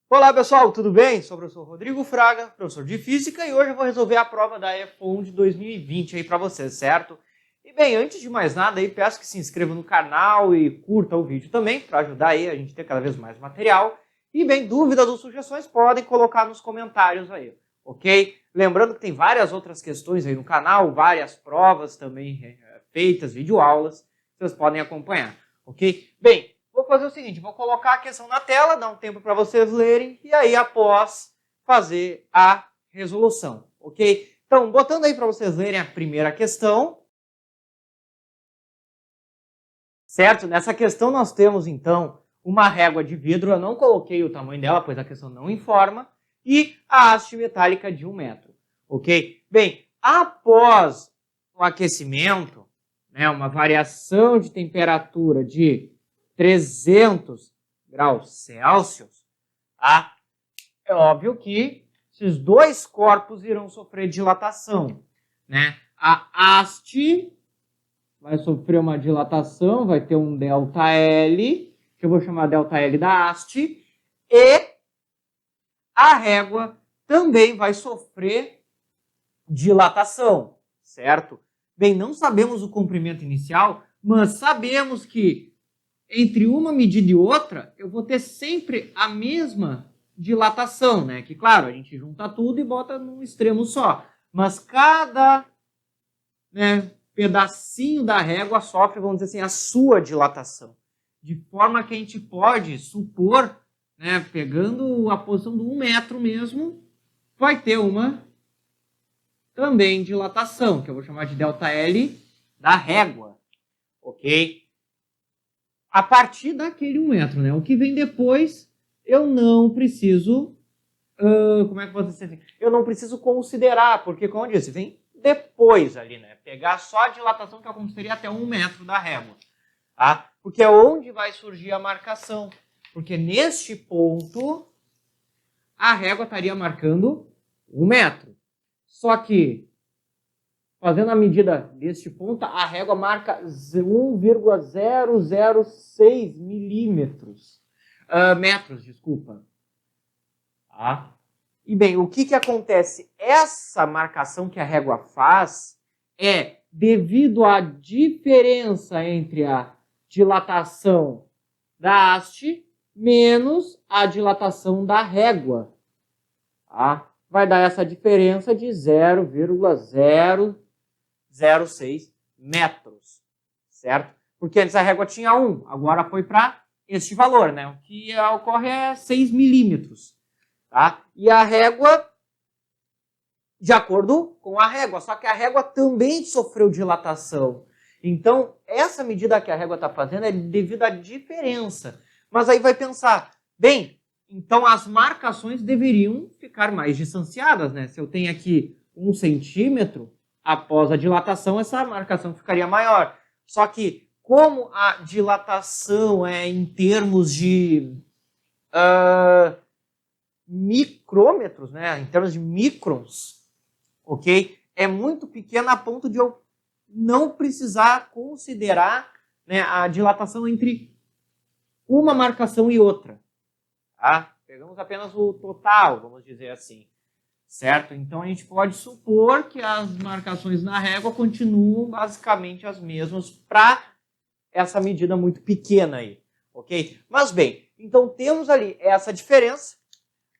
Olá pessoal, tudo bem? Sou o professor Rodrigo Fraga, professor de Física, e hoje eu vou resolver a prova da EFON de 2020 aí para vocês, certo? E bem, antes de mais nada, aí peço que se inscreva no canal e curta o vídeo também, para ajudar aí a gente ter cada vez mais material. E bem, dúvidas ou sugestões podem colocar nos comentários aí, ok? Lembrando que tem várias outras questões aí no canal, várias provas também feitas, videoaulas, vocês podem acompanhar, ok? Bem, vou fazer o seguinte, vou colocar a questão na tela, dar um tempo para vocês lerem, e aí após fazer a resolução, ok? Então, botando aí para vocês lerem a primeira questão, certo? Nessa questão nós temos, então, uma régua de vidro, eu não coloquei o tamanho dela, pois a questão não informa, e a haste metálica de 1 metro, ok? Bem, após o aquecimento, né, uma variação de temperatura de 300 graus Celsius, tá? É óbvio que esses dois corpos irão sofrer dilatação, né? A haste vai sofrer uma dilatação, vai ter um ΔL, que eu vou chamar ΔL da haste, e a régua também vai sofrer dilatação, certo? Bem, não sabemos o comprimento inicial, mas sabemos que entre uma medida e outra, eu vou ter sempre a mesma dilatação, né? Que, claro, a gente junta tudo e bota num extremo só. Mas cada pedacinho da régua sofre, vamos dizer assim, a sua dilatação. De forma que a gente pode supor, né, pegando a posição do 1 metro mesmo, vai ter uma também dilatação, que eu vou chamar de ΔL da régua, ok? A partir daquele 1 metro, né? O que vem depois, eu não preciso, como é que eu vou dizer assim? Eu não preciso considerar, porque, como eu disse, vem depois ali, né? Pegar só a dilatação que aconteceria até 1 metro da régua, tá? Porque é onde vai surgir a marcação. Porque neste ponto, a régua estaria marcando 1 metro. Só que, fazendo a medida deste ponto, a régua marca 1,006 milímetros. Metros, desculpa. Tá? E bem, o que acontece? Essa marcação que a régua faz é devido à diferença entre a dilatação da haste menos a dilatação da régua. Tá? Vai dar essa diferença de 0,006 metros, certo? Porque antes a régua tinha 1, agora foi para este valor, né? O que ocorre é 6 milímetros, tá? E a régua, de acordo com a régua, só que a régua também sofreu dilatação. Então, essa medida que a régua está fazendo é devido à diferença. Mas aí vai pensar, bem, então as marcações deveriam ficar mais distanciadas, né? Se eu tenho aqui 1 centímetro, após a dilatação, essa marcação ficaria maior. Só que, como a dilatação é em termos de micrômetros, né? Em termos de microns, ok? É muito pequena a ponto de eu não precisar considerar, né, a dilatação entre uma marcação e outra. Tá? Pegamos apenas o total, vamos dizer assim. Certo? Então a gente pode supor que as marcações na régua continuam basicamente as mesmas para essa medida muito pequena aí. Ok? Mas bem, então temos ali essa diferença.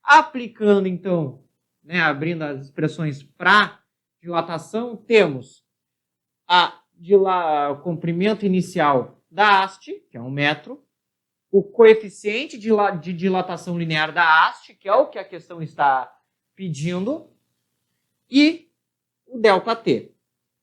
Aplicando então, né, abrindo as expressões para dilatação, temos o comprimento inicial da haste, que é 1 metro, o coeficiente de dilatação linear da haste, que é o que a questão está pedindo, e o ΔT,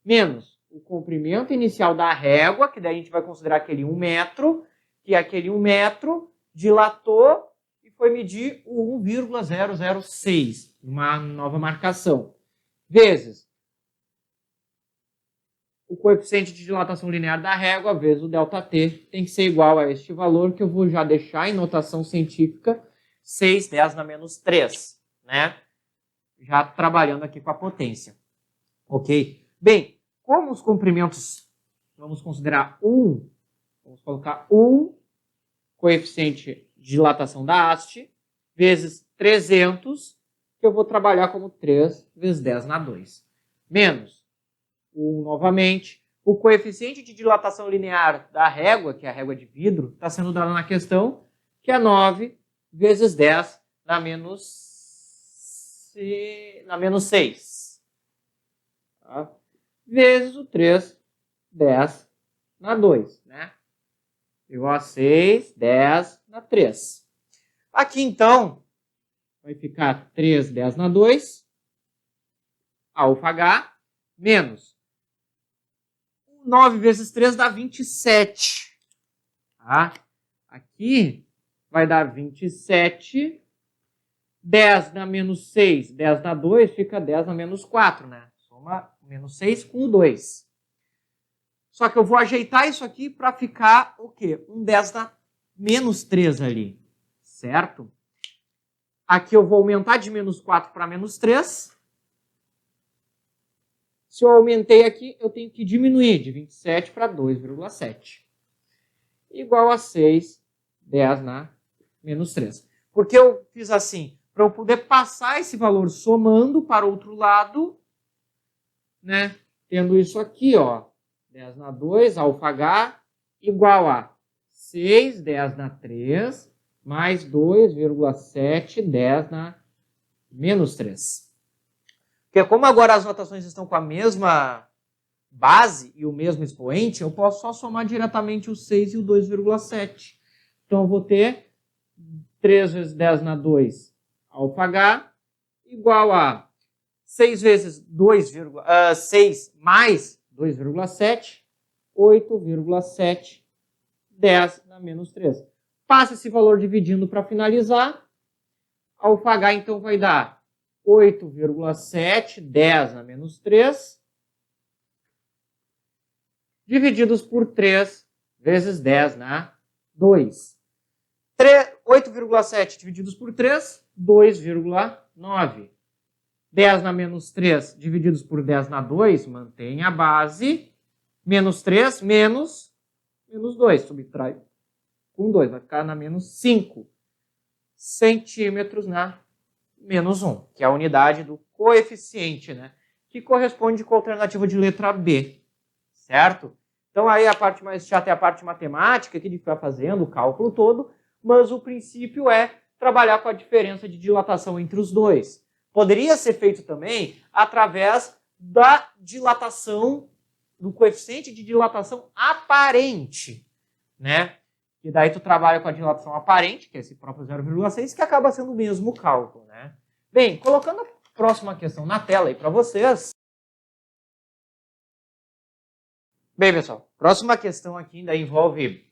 menos o comprimento inicial da régua, que daí a gente vai considerar aquele 1 metro, que aquele 1 metro dilatou e foi medir o 1,006, uma nova marcação, vezes o coeficiente de dilatação linear da régua vezes o ΔT tem que ser igual a este valor, que eu vou já deixar em notação científica 6×10⁻⁵, né? Já trabalhando aqui com a potência. Ok? Bem, como os comprimentos vamos considerar 1, vamos colocar 1 coeficiente de dilatação da haste, vezes 300, que eu vou trabalhar como 3 vezes 10 na 2. Menos 1 novamente. O coeficiente de dilatação linear da régua, que é a régua de vidro, está sendo dado na questão, que é 9 vezes 10 na menos 6. Tá? Vezes o 3, 10 na 2. Né? Igual a 6, 10 na 3. Aqui, então, vai ficar 3, 10 na 2, alfa-H, menos 9 vezes 3 dá 27. Tá? Aqui vai dar 27. 10 na menos 6, 10 na 2, fica 10 na menos 4, né? Soma menos 6 com o 2. Só que eu vou ajeitar isso aqui para ficar o quê? Um 10 na menos 3 ali, certo? Aqui eu vou aumentar de menos 4 para menos 3. Se eu aumentei aqui, eu tenho que diminuir de 27 para 2,7. Igual a 6, 10 na menos 3. Por que eu fiz assim? Para eu poder passar esse valor somando para o outro lado, né? Tendo isso aqui, ó, 10 na 2, alfa-H, igual a 6, 10 na 3, mais 2,7, 10 na menos 3. Porque como agora as notações estão com a mesma base e o mesmo expoente, eu posso só somar diretamente o 6 e o 2,7. Então eu vou ter 3 vezes 10 na 2, alfa-H, igual a 6 vezes 6 mais 2,7, 8,7, 10 na menos 3. Passa esse valor dividindo para finalizar. Alfa-H então vai dar 8,7, 10 na menos 3, divididos por 3 vezes 10 na 2. 8,7 divididos por 3, 2,9. 10 na menos 3 divididos por 10 na 2, mantém a base. Menos 3, menos 2. Subtrai com 2, vai ficar na menos 5 centímetros na menos 1, que é a unidade do coeficiente, né? Que corresponde com a alternativa de letra B, certo? Então aí a parte mais chata é a parte matemática, que de ficar fazendo o cálculo todo, mas o princípio é trabalhar com a diferença de dilatação entre os dois. Poderia ser feito também através da dilatação, do coeficiente de dilatação aparente, né? E daí tu trabalha com a dilatação aparente, que é esse próprio 0,6, que acaba sendo o mesmo cálculo, né? Bem, colocando a próxima questão na tela aí para vocês. Bem, pessoal, próxima questão aqui ainda envolve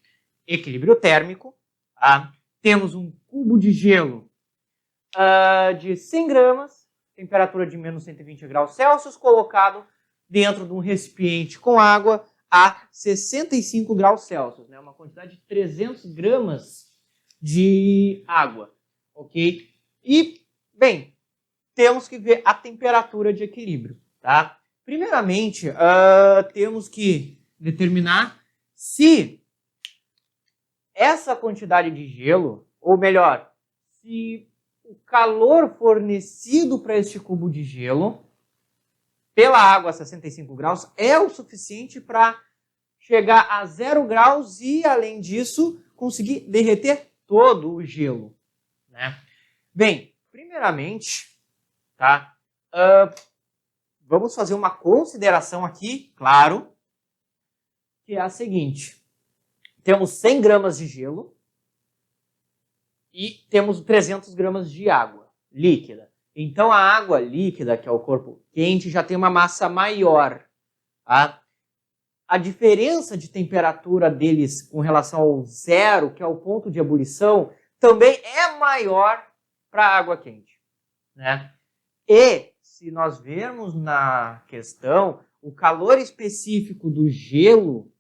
equilíbrio térmico. Tá? Temos um cubo de gelo de 100 gramas, temperatura de menos 120 graus Celsius, colocado dentro de um recipiente com água a 65 graus Celsius, né? Uma quantidade de 300 gramas de água, ok? E, bem, temos que ver a temperatura de equilíbrio, tá? Primeiramente, temos que determinar se essa quantidade de gelo, ou melhor, se o calor fornecido para este cubo de gelo pela água a 65 graus é o suficiente para chegar a 0 graus e, além disso, conseguir derreter todo o gelo, né? Bem, primeiramente, tá? Vamos fazer uma consideração aqui, claro, que é a seguinte. Temos 100 gramas de gelo e temos 300 gramas de água líquida. Então, a água líquida, que é o corpo quente, já tem uma massa maior. Tá? A diferença de temperatura deles com relação ao zero, que é o ponto de ebulição, também é maior para a água quente. Né? E, se nós vermos na questão, o calor específico do gelo,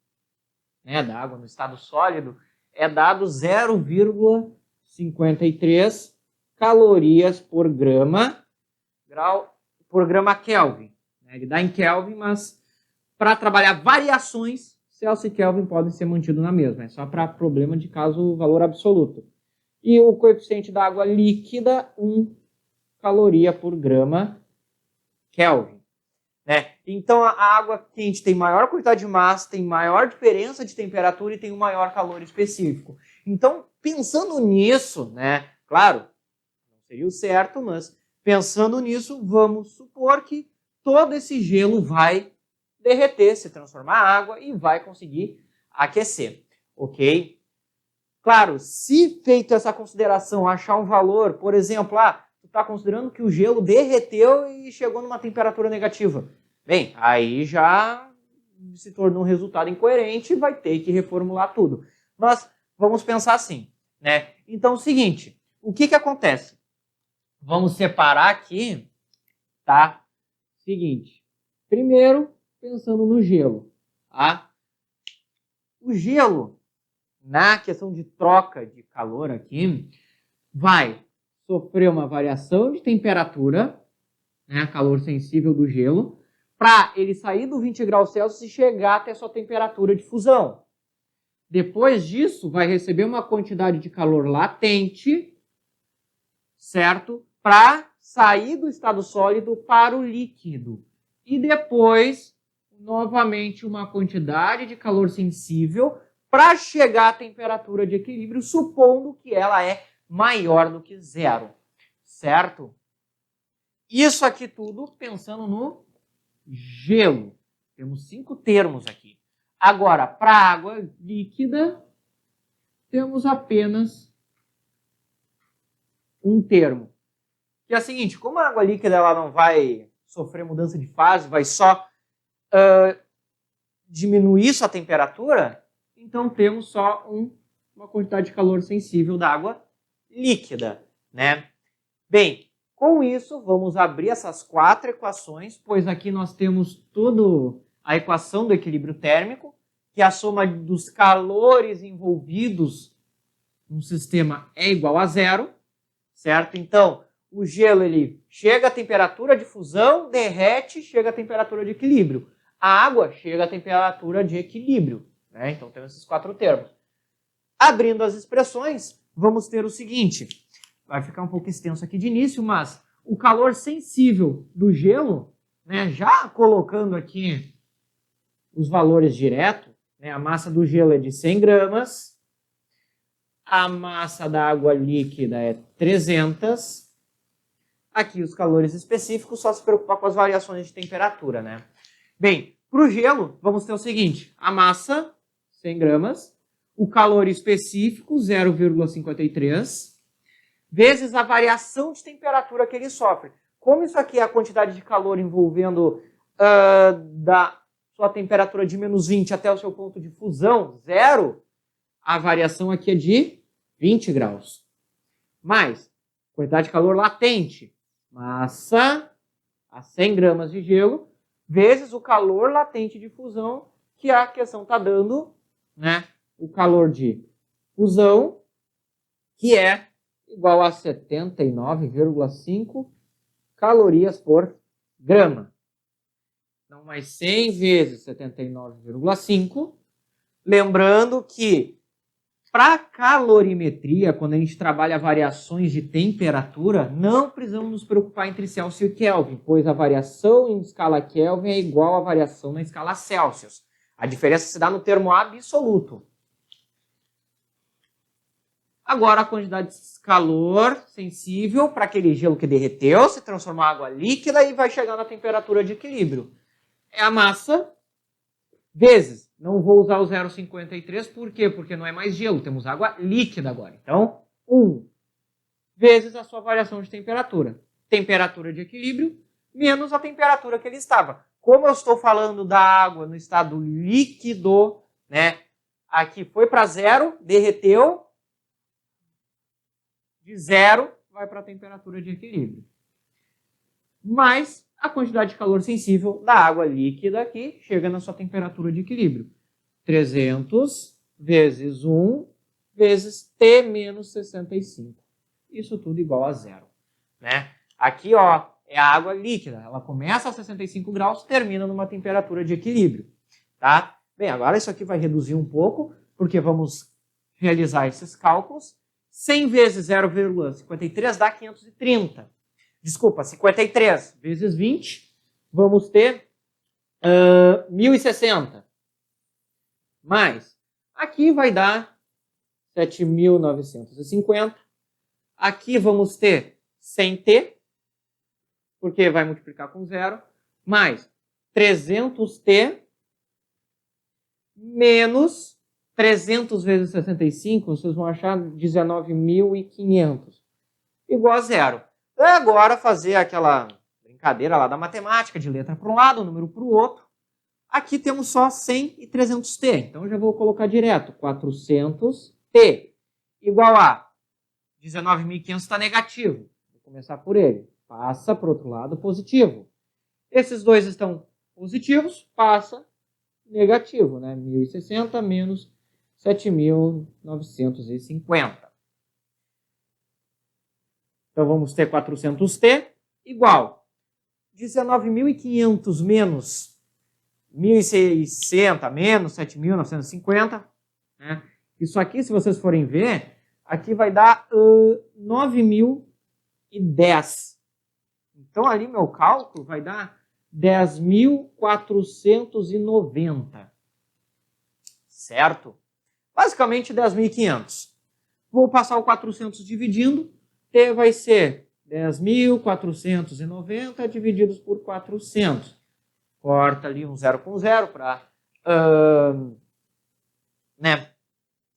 né, da água no estado sólido, é dado 0,53 calorias por grama Kelvin. Ele dá em Kelvin, mas para trabalhar variações Celsius e Kelvin podem ser mantidos na mesma. É só para problema de caso valor absoluto. E o coeficiente da água líquida, 1 caloria por grama Kelvin. Né? Então, a água quente tem maior quantidade de massa, tem maior diferença de temperatura e tem um maior calor específico. Então, pensando nisso, né? Claro, não seria o certo, mas pensando nisso, vamos supor que todo esse gelo vai derreter, se transformar em água e vai conseguir aquecer, ok? Claro, se feito essa consideração, achar um valor, por exemplo, tu está considerando que o gelo derreteu e chegou numa temperatura negativa. Bem, aí já se tornou um resultado incoerente e vai ter que reformular tudo. Mas vamos pensar assim, né? Então é o seguinte, o que acontece? Vamos separar aqui, tá? Seguinte, primeiro, pensando no gelo, tá? O gelo, na questão de troca de calor aqui, vai sofrer uma variação de temperatura, né, calor sensível do gelo, para ele sair do 20 graus Celsius e chegar até a sua temperatura de fusão. Depois disso, vai receber uma quantidade de calor latente, certo? Para sair do estado sólido para o líquido. E depois, novamente, uma quantidade de calor sensível para chegar à temperatura de equilíbrio, supondo que ela é maior do que zero, certo? Isso aqui tudo pensando no gelo. Temos 5 termos aqui. Agora, para água líquida, temos apenas um termo. Que é o seguinte, como a água líquida ela não vai sofrer mudança de fase, vai só diminuir sua temperatura, então temos só uma quantidade de calor sensível da água líquida, né? Bem, com isso, vamos abrir essas 4 equações, pois aqui nós temos toda a equação do equilíbrio térmico, que a soma dos calores envolvidos no sistema é igual a zero, certo? Então, o gelo ele chega à temperatura de fusão, derrete, chega à temperatura de equilíbrio. A água chega à temperatura de equilíbrio, né? Então, temos esses 4 termos. Abrindo as expressões, vamos ter o seguinte. Vai ficar um pouco extenso aqui de início, mas o calor sensível do gelo, né, já colocando aqui os valores direto, né, a massa do gelo é de 100 gramas, a massa da água líquida é 300, aqui os calores específicos, só se preocupar com as variações de temperatura, né? Bem, para o gelo, vamos ter o seguinte, a massa, 100 gramas, o calor específico, 0,53, vezes a variação de temperatura que ele sofre. Como isso aqui é a quantidade de calor envolvendo da sua temperatura de menos 20 até o seu ponto de fusão, 0, a variação aqui é de 20 graus. Mais, quantidade de calor latente, massa a 100 gramas de gelo, vezes o calor latente de fusão, que a questão está dando, né, o calor de fusão, que é igual a 79,5 calorias por grama. Então, mais 100 vezes 79,5. Lembrando que, para calorimetria, quando a gente trabalha variações de temperatura, não precisamos nos preocupar entre Celsius e Kelvin, pois a variação em escala Kelvin é igual à variação na escala Celsius. A diferença se dá no termo absoluto. Agora, a quantidade de calor sensível para aquele gelo que derreteu, se transforma em água líquida e vai chegar na temperatura de equilíbrio. É a massa vezes, não vou usar o 0,53, por quê? Porque não é mais gelo, temos água líquida agora. Então, 1 vezes a sua variação de temperatura. Temperatura de equilíbrio menos a temperatura que ele estava. Como eu estou falando da água no estado líquido, né? Aqui foi para 0, derreteu. De 0 vai para a temperatura de equilíbrio. Mais a quantidade de calor sensível da água líquida aqui chega na sua temperatura de equilíbrio. 300 vezes 1 vezes T menos 65. Isso tudo igual a 0. Né? Aqui ó, é a água líquida. Ela começa a 65 graus, termina numa temperatura de equilíbrio. Tá? Bem, agora isso aqui vai reduzir um pouco, porque vamos realizar esses cálculos. 100 vezes 0,53 dá 530. Desculpa, 53 vezes 20, vamos ter 1.060. Mais, aqui vai dar 7.950. Aqui vamos ter 100t, porque vai multiplicar com 0, mais 300t, menos 300 vezes 65, vocês vão achar 19.500, igual a 0. Agora fazer aquela brincadeira lá da matemática, de letra para um lado, número para o outro. Aqui temos só 100 e 300t, então eu já vou colocar direto, 400t, igual a 19.500 está negativo, vou começar por ele, passa para o outro lado positivo. Esses dois estão positivos, passa negativo, né? 1.060 menos 7.950. Então vamos ter 400t igual 19.500 menos 1.600 menos 7.950. Né? Isso aqui, se vocês forem ver, aqui vai dar 9.010. Então ali meu cálculo vai dar 10.490. Certo? Basicamente 10.500. Vou passar o 400 dividindo. T vai ser 10.490 divididos por 400. Corta ali um 0 com 0 para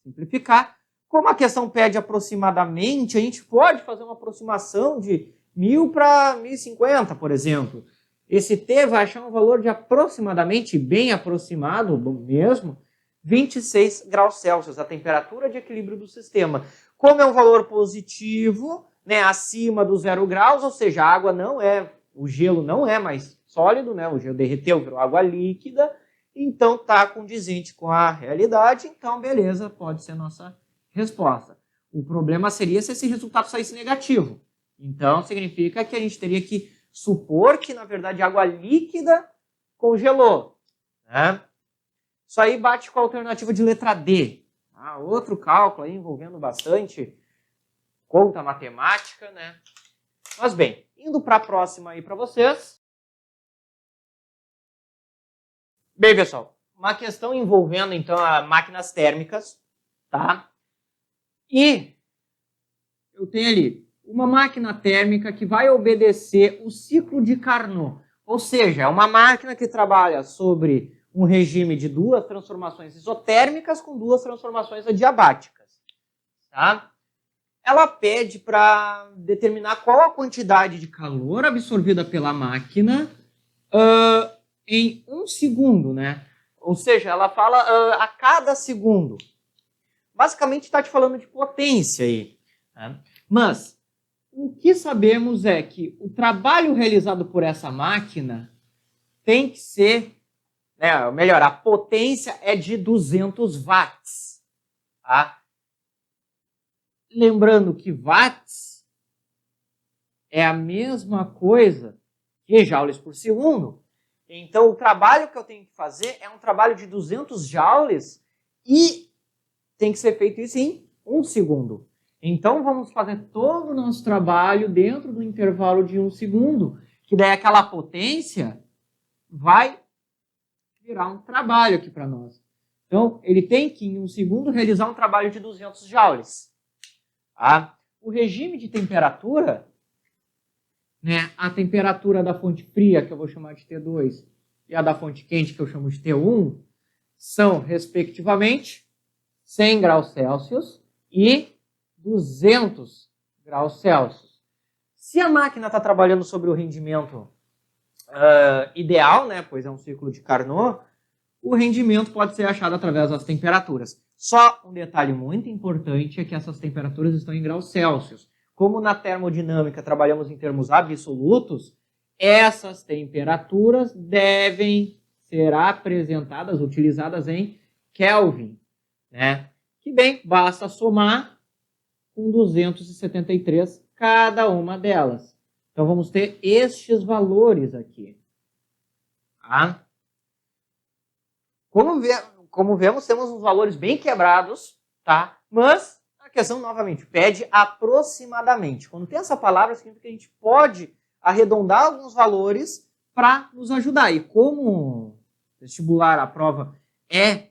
simplificar. Como a questão pede aproximadamente, a gente pode fazer uma aproximação de 1.000 para 1.050, por exemplo. Esse T vai achar um valor de aproximadamente, bem aproximado mesmo, 26 graus Celsius, a temperatura de equilíbrio do sistema. Como é um valor positivo, né, acima do 0 graus, ou seja, a água não é, o gelo não é mais sólido, né, o gelo derreteu, virou água líquida, então está condizente com a realidade, então beleza, pode ser a nossa resposta. O problema seria se esse resultado saísse negativo. Então significa que a gente teria que supor que, na verdade, a água líquida congelou. Né? Isso aí bate com a alternativa de letra D. Outro cálculo aí envolvendo bastante conta matemática, né? Mas bem, indo para a próxima aí para vocês. Bem, pessoal, uma questão envolvendo, então, as máquinas térmicas, tá? E eu tenho ali uma máquina térmica que vai obedecer o ciclo de Carnot. Ou seja, é uma máquina que trabalha sobre um regime de duas transformações isotérmicas com duas transformações adiabáticas. Tá? Ela pede para determinar qual a quantidade de calor absorvida pela máquina em 1 segundo. Né? Ou seja, ela fala a cada segundo. Basicamente está te falando de potência aí. Né? Mas o que sabemos é que o trabalho realizado por essa máquina tem que ser, né, melhor, a potência é de 200 watts. Tá? Lembrando que watts é a mesma coisa que joules por segundo. Então, o trabalho que eu tenho que fazer é um trabalho de 200 joules e tem que ser feito isso em 1 segundo. Então, vamos fazer todo o nosso trabalho dentro do intervalo de 1 segundo, que daí aquela potência vai virar um trabalho aqui para nós. Então, ele tem que, em 1 segundo, realizar um trabalho de 200 joules. Tá? O regime de temperatura, né, a temperatura da fonte fria, que eu vou chamar de T2, e a da fonte quente, que eu chamo de T1, são, respectivamente, 100 graus Celsius e 200 graus Celsius. Se a máquina está trabalhando sobre o rendimento ideal, né, pois é um ciclo de Carnot, o rendimento pode ser achado através das temperaturas. Só um detalhe muito importante é que essas temperaturas estão em graus Celsius. Como na termodinâmica trabalhamos em termos absolutos, essas temperaturas devem ser apresentadas, utilizadas em Kelvin. Né? Que bem, basta somar com 273 cada uma delas. Então vamos ter estes valores aqui. Tá? Como vemos, temos uns valores bem quebrados, tá? Mas a questão, novamente, pede aproximadamente. Quando tem essa palavra, significa que a gente pode arredondar alguns valores para nos ajudar. E como vestibular, a prova é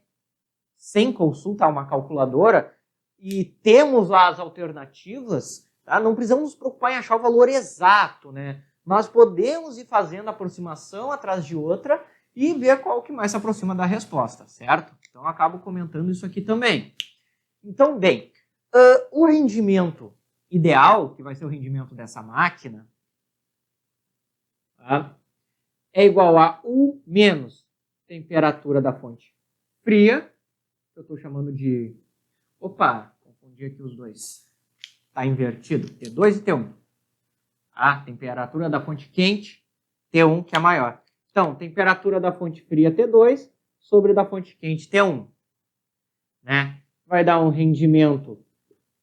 sem consulta a uma calculadora e temos lá as alternativas, tá? Não precisamos nos preocupar em achar o valor exato, né? Nós podemos ir fazendo aproximação atrás de outra e ver qual que mais se aproxima da resposta, certo? Então, eu acabo comentando isso aqui também. Então, bem, o rendimento ideal, que vai ser o rendimento dessa máquina, tá? É igual a U menos temperatura da fonte fria, que eu estou chamando de... Opa, confundi aqui os dois. Está invertido, T2 e T1. A temperatura da fonte quente, T1, que é maior. Então, temperatura da fonte fria, T2, sobre da fonte quente, T1. Né? Vai dar um rendimento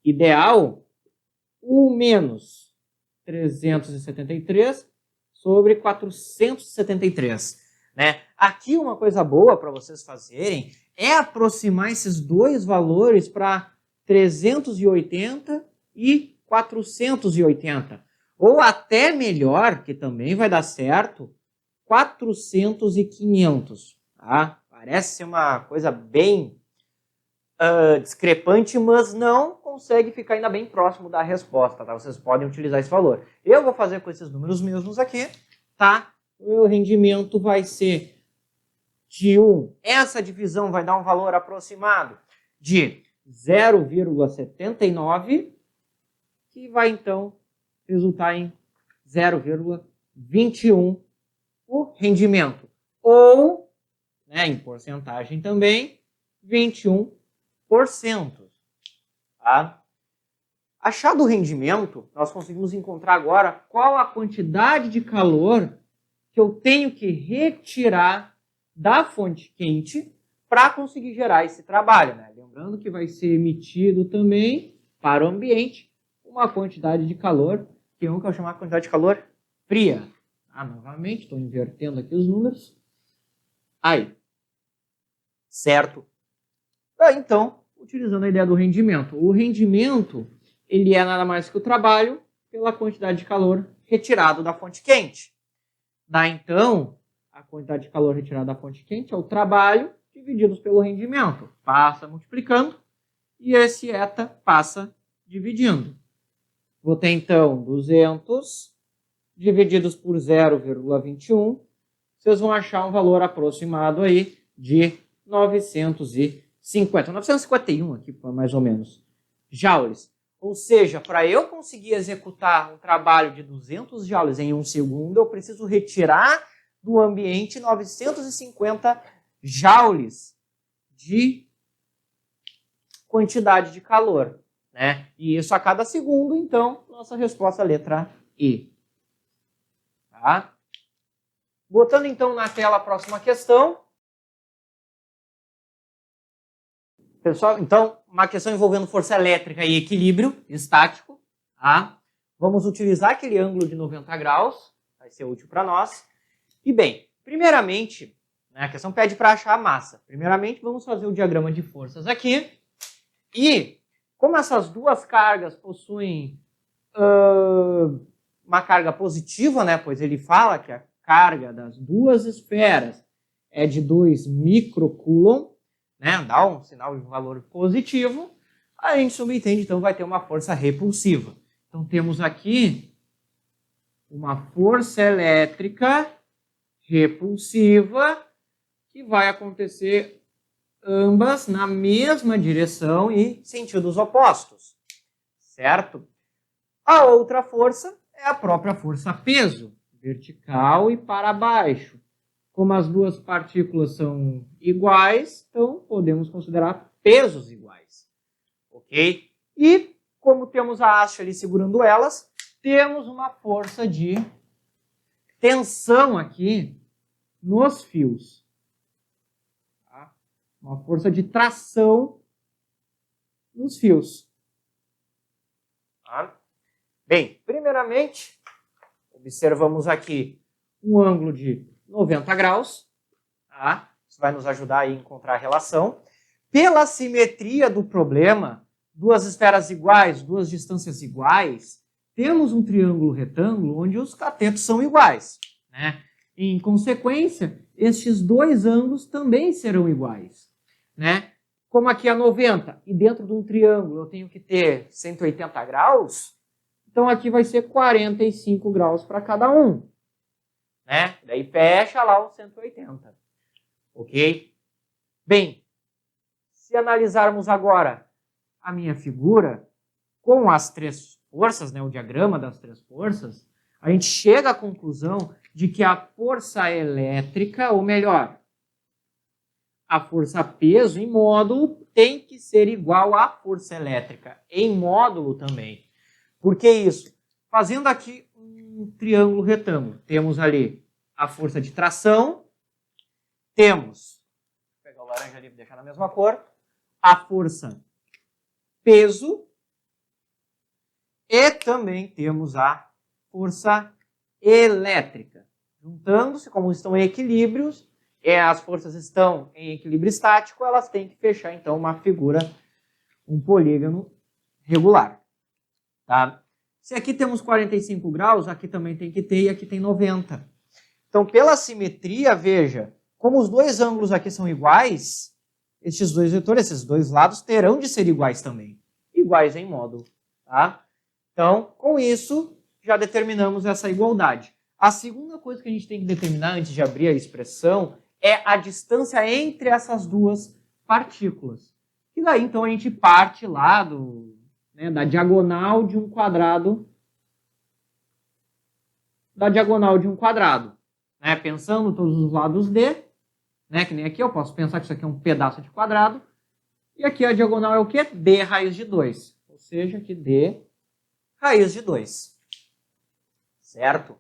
ideal, U menos 373 sobre 473. Né? Aqui uma coisa boa para vocês fazerem é aproximar esses dois valores para 380 e 480. Ou até melhor, que também vai dar certo, 400 e 500. Tá? Parece ser uma coisa bem discrepante, mas não consegue ficar ainda bem próximo da resposta. Tá? Vocês podem utilizar esse valor. Eu vou fazer com esses números mesmos aqui. Tá? O meu rendimento vai ser de 1. Essa divisão vai dar um valor aproximado de 0,79, que vai então resultar em 0,21 o rendimento. Ou, né, em porcentagem também, 21%. Tá? Achado o rendimento, nós conseguimos encontrar agora qual a quantidade de calor que eu tenho que retirar da fonte quente para conseguir gerar esse trabalho. Né? Lembrando que vai ser emitido também para o ambiente uma quantidade de calor, que eu vou chamar de quantidade de calor fria. Novamente, estou invertendo aqui os números. Aí. Certo? Então, utilizando a ideia do rendimento. O rendimento, ele é nada mais que o trabalho pela quantidade de calor retirado da fonte quente. Dá, então, a quantidade de calor retirada da fonte quente é o trabalho divididos pelo rendimento. Passa multiplicando e esse eta passa dividindo. Vou ter, então, 200 divididos por 0,21. Vocês vão achar um valor aproximado aí de 951 aqui, mais ou menos, joules. Ou seja, para eu conseguir executar um trabalho de 200 joules em 1 segundo, eu preciso retirar do ambiente 950 joules de quantidade de calor. Né? E isso a cada segundo, então, nossa resposta é a letra E. Tá? Botando então na tela a próxima questão. Pessoal, então, uma questão envolvendo força elétrica e equilíbrio estático. Tá? Vamos utilizar aquele ângulo de 90 graus, vai ser útil para nós. E bem, primeiramente, né, a questão pede para achar a massa. Primeiramente, vamos fazer o diagrama de forças aqui. E, como essas duas cargas possuem uma carga positiva, né, pois ele fala que a carga das duas esferas é de 2 microcoulomb, né, dá um sinal de valor positivo, a gente subentende, então, vai ter uma força repulsiva. Então, temos aqui uma força elétrica repulsiva que vai acontecer ambas na mesma direção e sentidos opostos, certo? A outra força é a própria força-peso, vertical e para baixo. Como as duas partículas são iguais, então podemos considerar pesos iguais, ok? E como temos a haste ali segurando elas, temos uma força de tensão aqui nos fios. Tá? Uma força de tração nos fios. Tá? Bem, primeiramente, observamos aqui um ângulo de 90 graus. Tá? Isso vai nos ajudar a encontrar a relação. Pela simetria do problema, duas esferas iguais, duas distâncias iguais, temos um triângulo retângulo onde os catetos são iguais, né? Em consequência, estes dois ângulos também serão iguais, né? Como aqui é 90 e dentro de um triângulo eu tenho que ter 180 graus, então aqui vai ser 45 graus para cada um, né? Daí fecha lá os 180, ok? Bem, se analisarmos agora a minha figura com as três forças, né, o diagrama das três forças, a gente chega à conclusão de que a força elétrica, ou melhor, a força peso em módulo tem que ser igual à força elétrica em módulo também. Por que isso? Fazendo aqui um triângulo retângulo, temos ali a força de tração, temos, vou pegar o laranja ali e deixar na mesma cor, a força peso e também temos a força elétrica. Juntando-se, como estão em equilíbrios, as forças estão em equilíbrio estático, elas têm que fechar então uma figura, um polígono regular. Tá? Se aqui temos 45 graus, aqui também tem que ter e aqui tem 90. Então, pela simetria, veja, como os dois ângulos aqui são iguais, estes dois vetores, esses dois lados, terão de ser iguais também. Iguais em módulo. Tá? Então, com isso, já determinamos essa igualdade. A segunda coisa que a gente tem que determinar antes de abrir a expressão é a distância entre essas duas partículas. E daí, então, a gente parte lá da diagonal de um quadrado. Da diagonal de um quadrado. Né? Pensando todos os lados D, né? Que nem aqui, eu posso pensar que isso aqui é um pedaço de quadrado. E aqui a diagonal é o quê? D raiz de 2. Ou seja, aqui D raiz de 2. Certo?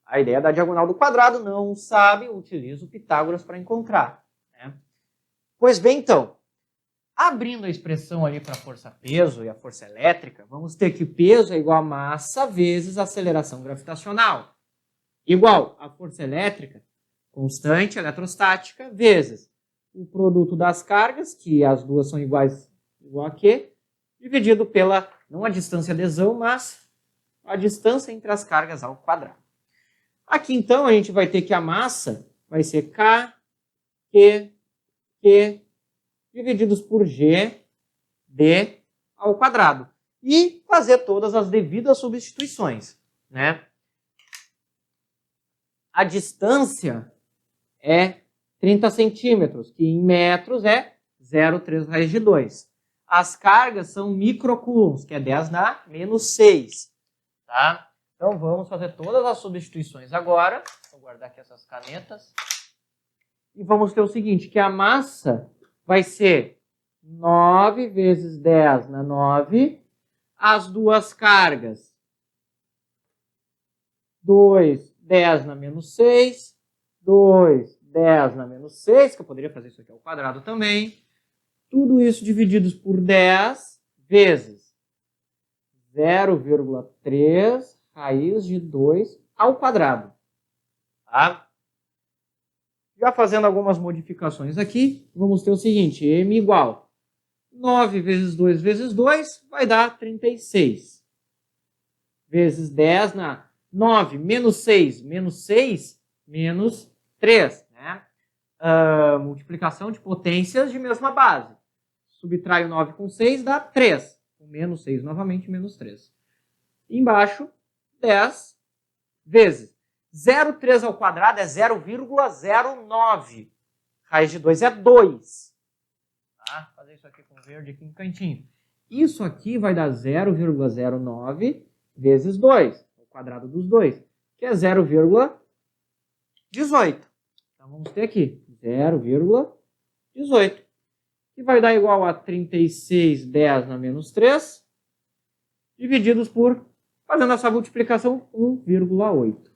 A ideia da diagonal do quadrado, não sabe, utiliza o Pitágoras para encontrar. Né? Pois bem, então, abrindo a expressão ali para a força-peso e a força elétrica, vamos ter que peso é igual a massa vezes a aceleração gravitacional. Igual a força elétrica, constante eletrostática, vezes o produto das cargas, que as duas são iguais, igual a Q, dividido pela, não a distância adesão, mas a distância entre as cargas ao quadrado. Aqui, então, a gente vai ter que a massa vai ser K, Q, divididos por G, D ao quadrado. E fazer todas as devidas substituições. Né? A distância é 30 centímetros, que em metros é 0,3 raiz de 2. As cargas são microcoulombs, que é 10 na menos 6. Tá? Então, vamos fazer todas as substituições agora. Vou guardar aqui essas canetas. E vamos ter o seguinte, que a massa vai ser 9 vezes 10 na 9. As duas cargas, 2, 10 na menos 6. 2, 10 na menos 6, que eu poderia fazer isso aqui ao quadrado também. Tudo isso divididos por 10 vezes 0,3 raiz de 2 ao quadrado. Tá? Já fazendo algumas modificações aqui, vamos ter o seguinte, m igual 9 vezes 2 vezes 2 vai dar 36. Vezes 10 na 9 menos 6 menos 6 menos 3. Né? Multiplicação de potências de mesma base. Subtraio 9 com 6 dá 3. Com menos 6 novamente, menos 3. Embaixo, 10 vezes 0,3 ao quadrado é 0,09. Raiz de 2 é 2. Tá? Vou fazer isso aqui com verde aqui no cantinho. Isso aqui vai dar 0,09 vezes 2. O quadrado dos 2. Que é 0,18. Então vamos ter aqui 0,18. Que vai dar igual a 36, 10 na menos 3. Divididos por, fazendo essa multiplicação, 1,8.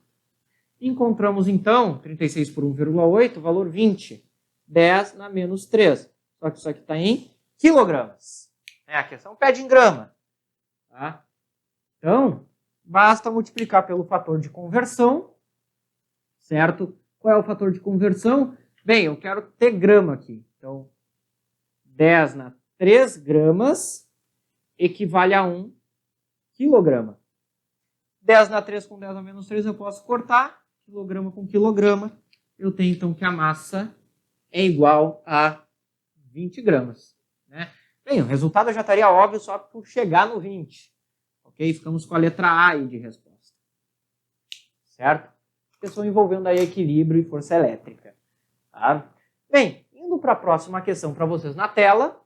Encontramos, então, 36 por 1,8, valor 20. 10 na menos 3. Só que isso aqui está em quilogramas. A questão pede em grama. Tá? Então, basta multiplicar pelo fator de conversão. Certo? Qual é o fator de conversão? Bem, eu quero ter grama aqui. Então, 10 na 3 gramas equivale a 1 quilograma. 10 na 3 com 10 a menos 3 eu posso cortar. Quilograma com quilograma. Eu tenho, então, que a massa é igual a 20 gramas. Né? Bem, o resultado já estaria óbvio só por chegar no 20. Ok? Ficamos com a letra A aí de resposta. Certo? Questão envolvendo aí equilíbrio e força elétrica. Tá? Bem, indo para a próxima questão para vocês na tela.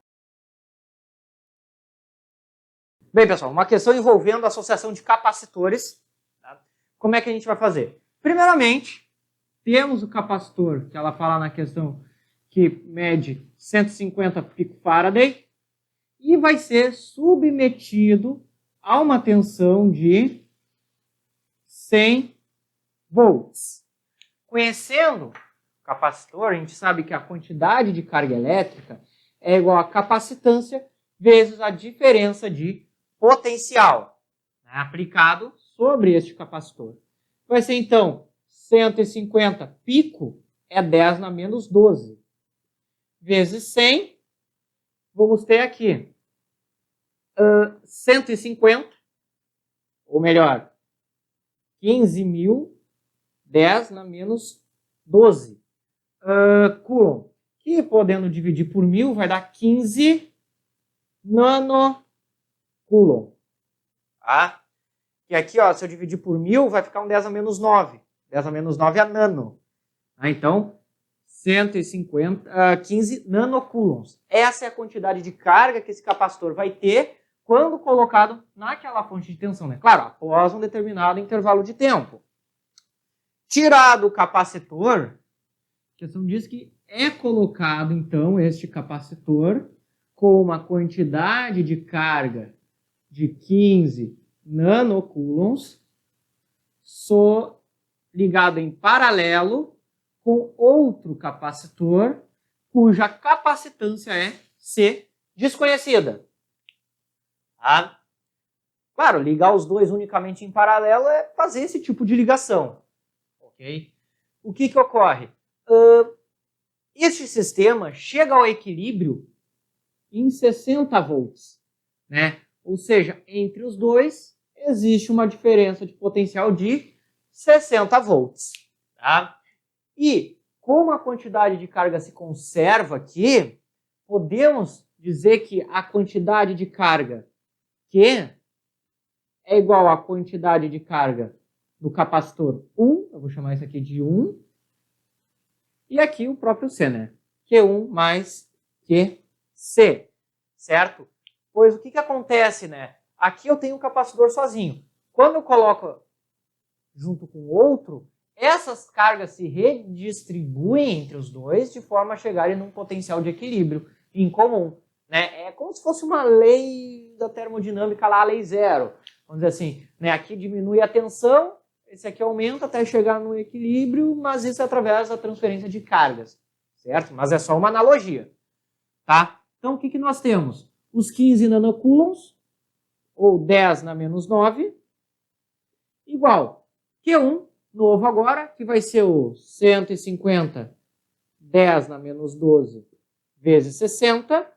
Bem, pessoal, uma questão envolvendo a associação de capacitores. Tá? Como é que a gente vai fazer? Primeiramente, temos o capacitor, que ela fala na questão que mede 150 picofarad e vai ser submetido a uma tensão de 100 volts. Conhecendo o capacitor, a gente sabe que a quantidade de carga elétrica é igual a capacitância vezes a diferença de potencial, né, aplicado sobre este capacitor. Vai ser, então, 150 pico é 10 na menos 12. Vezes 100, vamos ter aqui 150, ou melhor, 15.000, 10 na menos 12 Coulomb. Que podendo dividir por 1.000 vai dar 15 nanocoulomb. Tá? E aqui, ó, se eu dividir por 1.000, vai ficar um 10 a menos 9. 10 a menos 9 é nano. Tá? Então, 15 nanocoulombs. Essa é a quantidade de carga que esse capacitor vai ter quando colocado naquela fonte de tensão. Né? Claro, após um determinado intervalo de tempo. Tirado o capacitor, a questão diz que é colocado, então, este capacitor com uma quantidade de carga de 15 nanocoulombs ligado em paralelo com outro capacitor cuja capacitância é C desconhecida. Tá? Claro, ligar os dois unicamente em paralelo é fazer esse tipo de ligação. Okay? O que ocorre? Este sistema chega ao equilíbrio em 60 volts. Né? Ou seja, entre os dois existe uma diferença de potencial de 60 volts. Tá? E como a quantidade de carga se conserva aqui, podemos dizer que a quantidade de carga Q é igual à quantidade de carga do capacitor 1, eu vou chamar isso aqui de 1, e aqui o próprio C, né? Q1 mais QC, certo? Pois o que acontece, né? Aqui eu tenho um capacitor sozinho. Quando eu coloco junto com outro, essas cargas se redistribuem entre os dois de forma a chegarem num potencial de equilíbrio em comum. Né? É como se fosse uma lei da termodinâmica lá, a lei zero. Vamos dizer assim, né? Aqui diminui a tensão, esse aqui aumenta até chegar no equilíbrio, mas isso é através da transferência de cargas, certo? Mas é só uma analogia, tá? Então, o que nós temos? Os 15 nanocoulombs, ou 10 na menos 9, igual Q1, novo agora, que vai ser o 150, 10 na menos 12, vezes 60,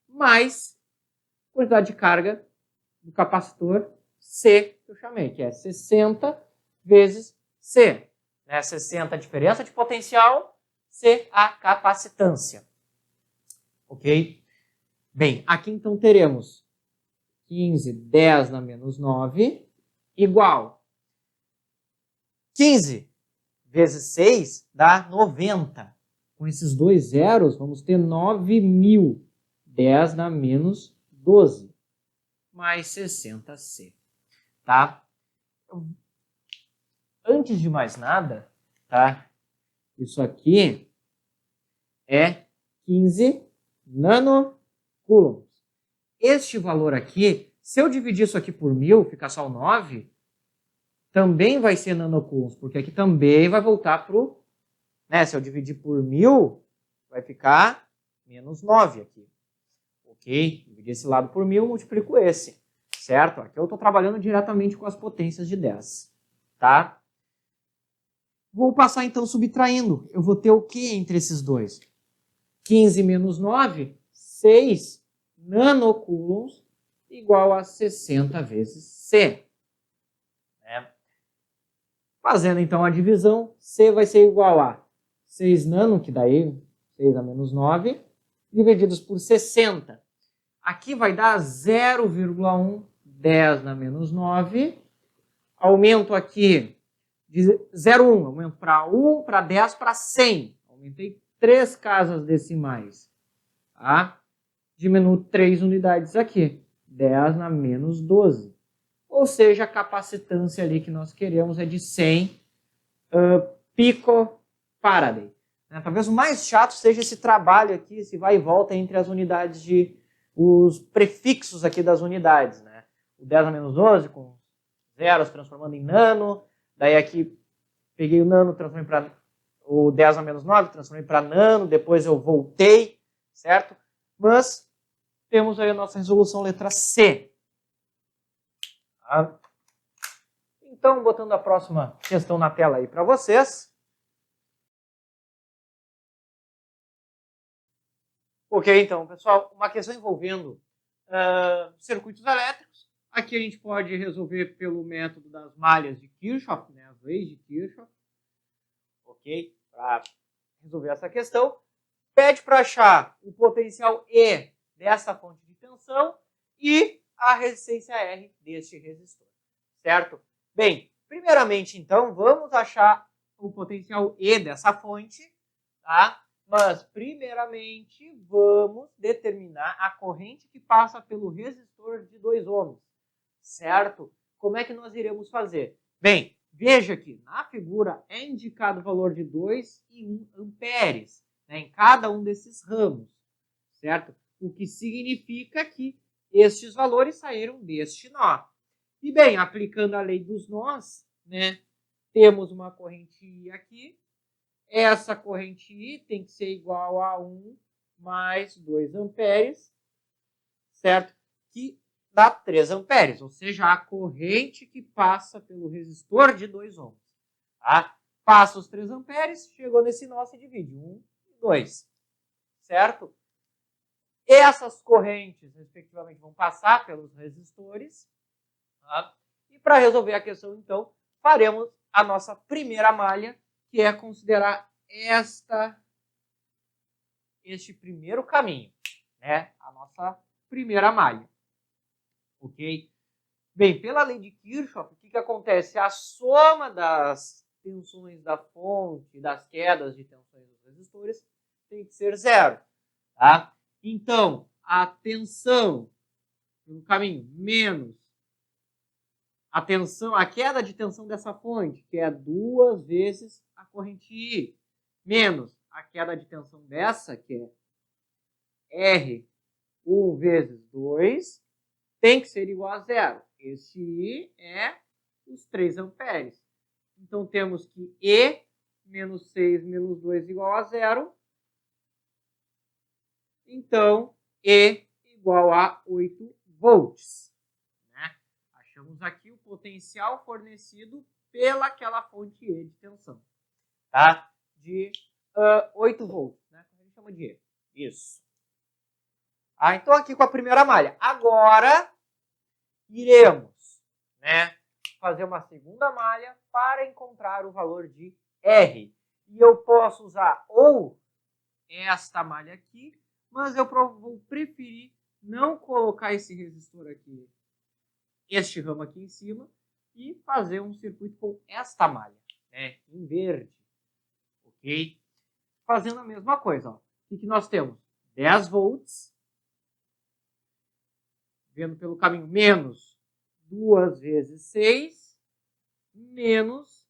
mais quantidade de carga do capacitor C, que eu chamei, que é 60 vezes C. Né? 60 a diferença de potencial, C a capacitância. Ok? Bem, aqui então teremos 15, 10 na menos 9, igual 15 vezes 6 dá 90. Com esses dois zeros, vamos ter 9.000. 10 na menos 12, mais 60C. Tá? Antes de mais nada, tá? Isso aqui é 15 nanocoulombs. Este valor aqui, se eu dividir isso aqui por 1.000, ficar só o 9, também vai ser nanocoulombs, porque aqui também vai voltar para o... Né, se eu dividir por 1.000, vai ficar menos 9 aqui. Ok? Dividir esse lado por 1.000, multiplico esse. Certo? Aqui eu estou trabalhando diretamente com as potências de 10. Tá? Vou passar então subtraindo. Eu vou ter o que entre esses dois? 15 menos 9, 6 nanocoulombs igual a 60 vezes C. Fazendo então a divisão, C vai ser igual a 6 nano, que daí 6 a menos 9, divididos por 60. Aqui vai dar 0,1, 10 na menos 9. Aumento aqui de 0,1, aumento para 1, para 10, para 100. Aumentei 3 casas decimais. Tá? Diminuo 3 unidades aqui. 10 na menos 12. Ou seja, a capacitância ali que nós queremos é de 100 picofarad. Talvez o mais chato seja esse trabalho aqui, esse vai e volta entre as unidades os prefixos aqui das unidades. Né? O 10 a menos 12 com zeros transformando em nano. Daí aqui peguei o nano, transformei para o 10 a menos 9, transformei para nano. Depois eu voltei, certo? Mas temos aí a nossa resolução letra C. Tá? Então, botando a próxima questão na tela aí para vocês. Ok, então, pessoal, uma questão envolvendo circuitos elétricos. Aqui a gente pode resolver pelo método das malhas de Kirchhoff, né, as leis de Kirchhoff. Ok? Para resolver essa questão. Pede para achar o potencial E dessa fonte de tensão e a resistência R deste resistor. Certo? Bem, primeiramente, então, vamos achar o potencial E dessa fonte, tá? Mas, primeiramente, vamos determinar a corrente que passa pelo resistor de 2 ohms, certo? Como é que nós iremos fazer? Bem, veja que na figura é indicado o valor de 2 e 1 amperes, né, em cada um desses ramos, certo? O que significa que estes valores saíram deste nó. E bem, aplicando a lei dos nós, né, temos uma corrente I aqui. Essa corrente I tem que ser igual a 1 mais 2 amperes, certo? Que dá 3 amperes, ou seja, a corrente que passa pelo resistor de 2 ohms. Tá? Passa os 3 amperes, chegou nesse nó, se divide 1 e 2, certo? Essas correntes, respectivamente, vão passar pelos resistores. Tá? E para resolver a questão, então, faremos a nossa primeira malha, que é considerar este primeiro caminho, né? A nossa primeira malha. Ok? Bem, pela lei de Kirchhoff, o que acontece? A soma das tensões da fonte, das quedas de tensões dos resistores, tem que ser zero. Tá? Então, a tensão no caminho menos a queda de tensão dessa fonte, que é 2 vezes a corrente I, menos a queda de tensão dessa, que é R 1 vezes 2, tem que ser igual a zero. Este I é os 3 amperes. Então, temos que E menos 6 menos 2 igual a zero. Então, E igual a 8 volts. Né? Achamos aqui o potencial fornecido pelaquela fonte E de tensão. Tá? De 8 volts. Né? A gente chama de E. Isso. Então, aqui com a primeira malha. Agora, iremos, né, fazer uma segunda malha para encontrar o valor de R. E eu posso usar ou esta malha aqui, mas eu vou preferir não colocar esse resistor aqui, este ramo aqui em cima, e fazer um circuito com esta malha, né, em verde. Ok? Fazendo a mesma coisa. Ó. O que nós temos? 10 volts, vendo pelo caminho menos 2 vezes 6, menos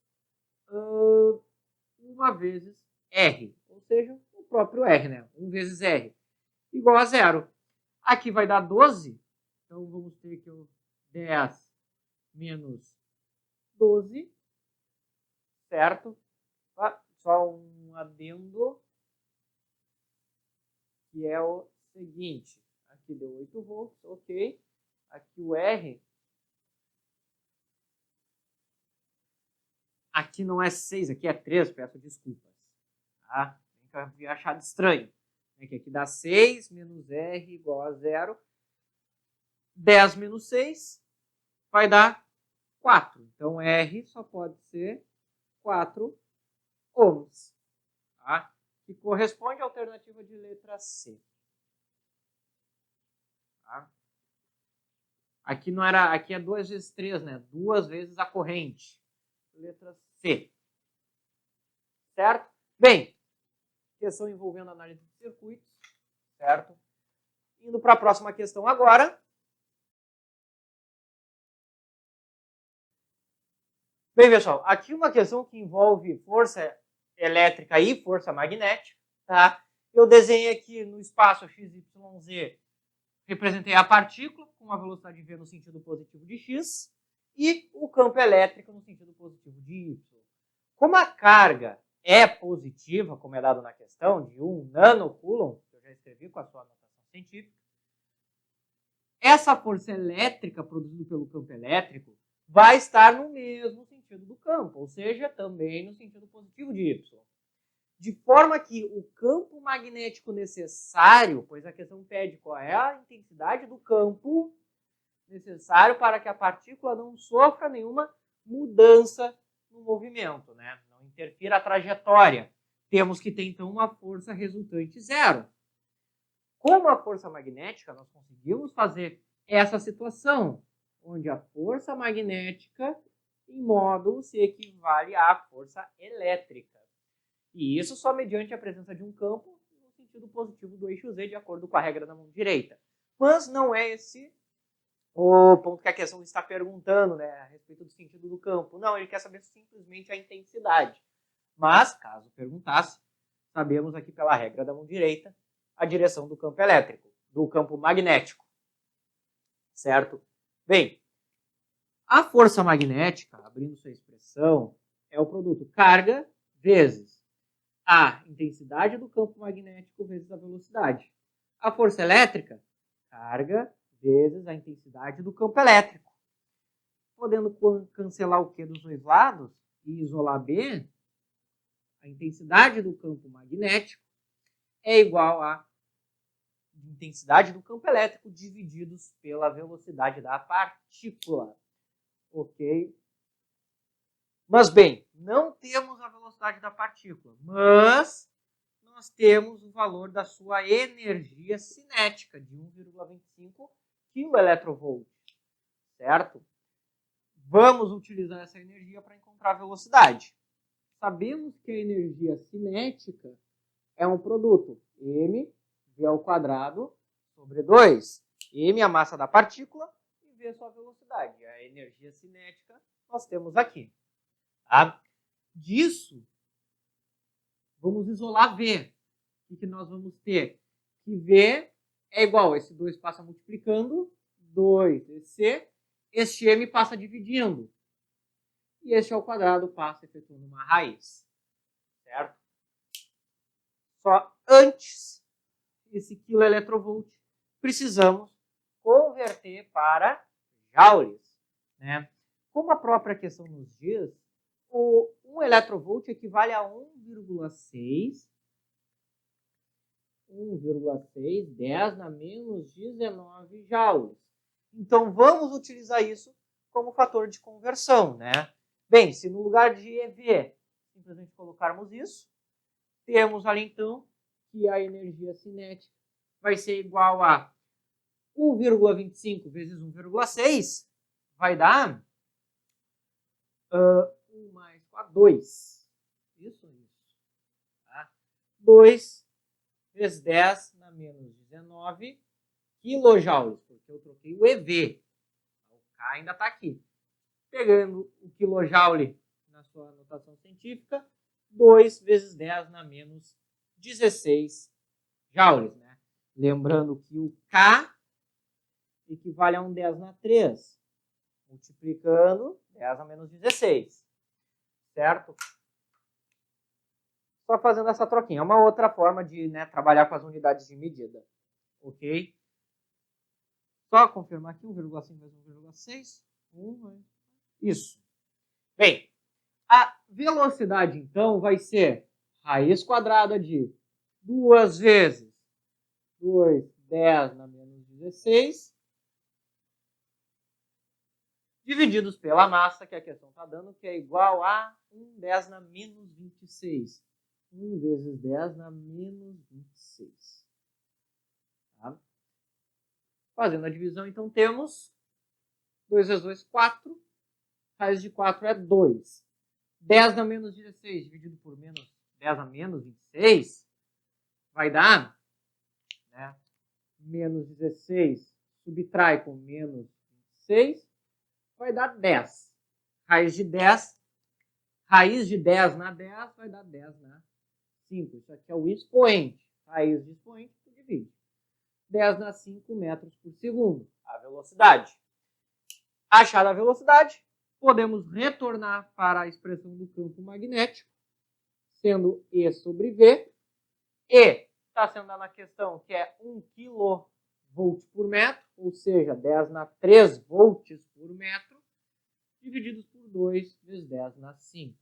1 vezes R. Ou seja, o próprio R, né? 1 vezes R. Igual a zero. Aqui vai dar 12. Então, vamos ter que 10 menos 12. Certo? Só um adendo. Que é o seguinte. Aqui deu 8 volts, ok. Aqui o R. Aqui não é 6, aqui é 3, peço desculpas. Tá? Eu havia achado estranho. Que aqui dá 6 menos R igual a 0. 10 menos 6 vai dar 4. Então, R só pode ser 4 ohms. Tá? Que corresponde à alternativa de letra C. Tá? Aqui não era, aqui é 2 vezes 3, né? 2 vezes a corrente. Letra C. Certo? Bem, questão envolvendo análise de circuitos. Certo? Indo para a próxima questão agora. Bem, pessoal, aqui uma questão que envolve força elétrica e força magnética. Tá? Eu desenhei aqui no espaço XYZ, representei a partícula com a velocidade v no sentido positivo de x e o campo elétrico no sentido positivo de y. Como a carga é positiva, como é dado na questão, de 1 nanocoulomb, que eu já escrevi com a sua anotação científica, essa força elétrica produzida pelo campo elétrico vai estar no mesmo sentido do campo, ou seja, também no sentido positivo de y. De forma que o campo magnético necessário, pois a questão pede qual é a intensidade do campo necessário para que a partícula não sofra nenhuma mudança no movimento, né? Não interfira a trajetória. Temos que ter, então, uma força resultante zero. Com a força magnética, nós conseguimos fazer essa situação, onde a força magnética em módulo se equivale à força elétrica. E isso só mediante a presença de um campo no sentido positivo do eixo Z, de acordo com a regra da mão direita. Mas não é esse o ponto que a questão está perguntando, né, a respeito do sentido do campo. Não, ele quer saber simplesmente a intensidade. Mas, caso perguntasse, sabemos aqui pela regra da mão direita a direção do campo elétrico, do campo magnético. Certo? Bem, a força magnética, abrindo sua expressão, é o produto carga vezes a intensidade do campo magnético vezes a velocidade. A força elétrica, carga vezes a intensidade do campo elétrico. Podendo cancelar o Q dos dois lados e isolar B, a intensidade do campo magnético é igual à intensidade do campo elétrico divididos pela velocidade da partícula. Ok? Mas, bem, não temos a velocidade da partícula, mas nós temos o valor da sua energia cinética de 1,25 keV, certo? Vamos utilizar essa energia para encontrar a velocidade. Sabemos que a energia cinética é um produto m v ao quadrado sobre 2. M é a massa da partícula e v é a sua velocidade. A energia cinética nós temos aqui. Tá? Disso, vamos isolar V. O que nós vamos ter? Que V é igual, esse 2 passa multiplicando, 2EC, este M passa dividindo. E este ao quadrado passa efetuando uma raiz. Certo? Só antes, esse kV, precisamos converter para joules. Né? Como a própria questão nos diz, o 1 eletrovolt equivale a 1,6 10 na menos 19 joules. Então, vamos utilizar isso como fator de conversão, né? Bem, se no lugar de EV simplesmente colocarmos isso, temos ali, então, que a energia cinética vai ser igual a 1,25 vezes 1,6, vai dar 1 mais 4, 2. Isso. Tá? 2 vezes 10 na menos 19 quilojoules, porque eu troquei o EV. O K ainda está aqui. Pegando o quilojoule na sua anotação científica, 2 vezes 10 na menos 16 joules. Né? Lembrando que o K equivale a um 10 na 3, multiplicando 10 a menos 16. Certo? Só fazendo essa troquinha. É uma outra forma de, né, trabalhar com as unidades de medida. Ok? Só confirmar aqui, 1,5 vezes 1,6. Isso. Bem, A velocidade, então, vai ser raiz quadrada de 2 vezes 2, 10 na menos 16, divididos pela massa, que a questão está dando, que é igual a 1 10 na menos 26. 1 vezes 10 na menos 26. Tá? Fazendo a divisão, então, temos 2 vezes 2, 4. Raiz de 4 é 2. 10 na menos 16 dividido por menos 10 na menos 26 vai dar, né, menos 16 subtrai com menos 26, vai dar 10. Raiz de 10 na 10 vai dar 10 na 5. Isso aqui é o expoente. Raiz de expoente, tu divide. 10 na 5 metros por segundo. A velocidade. Achada a velocidade, podemos retornar para a expressão do campo magnético, sendo E sobre V. E está sendo dada na questão que é 1 kV por metro, ou seja, 10 na 3 volts por metro, divididos por 2 vezes 10 na 5.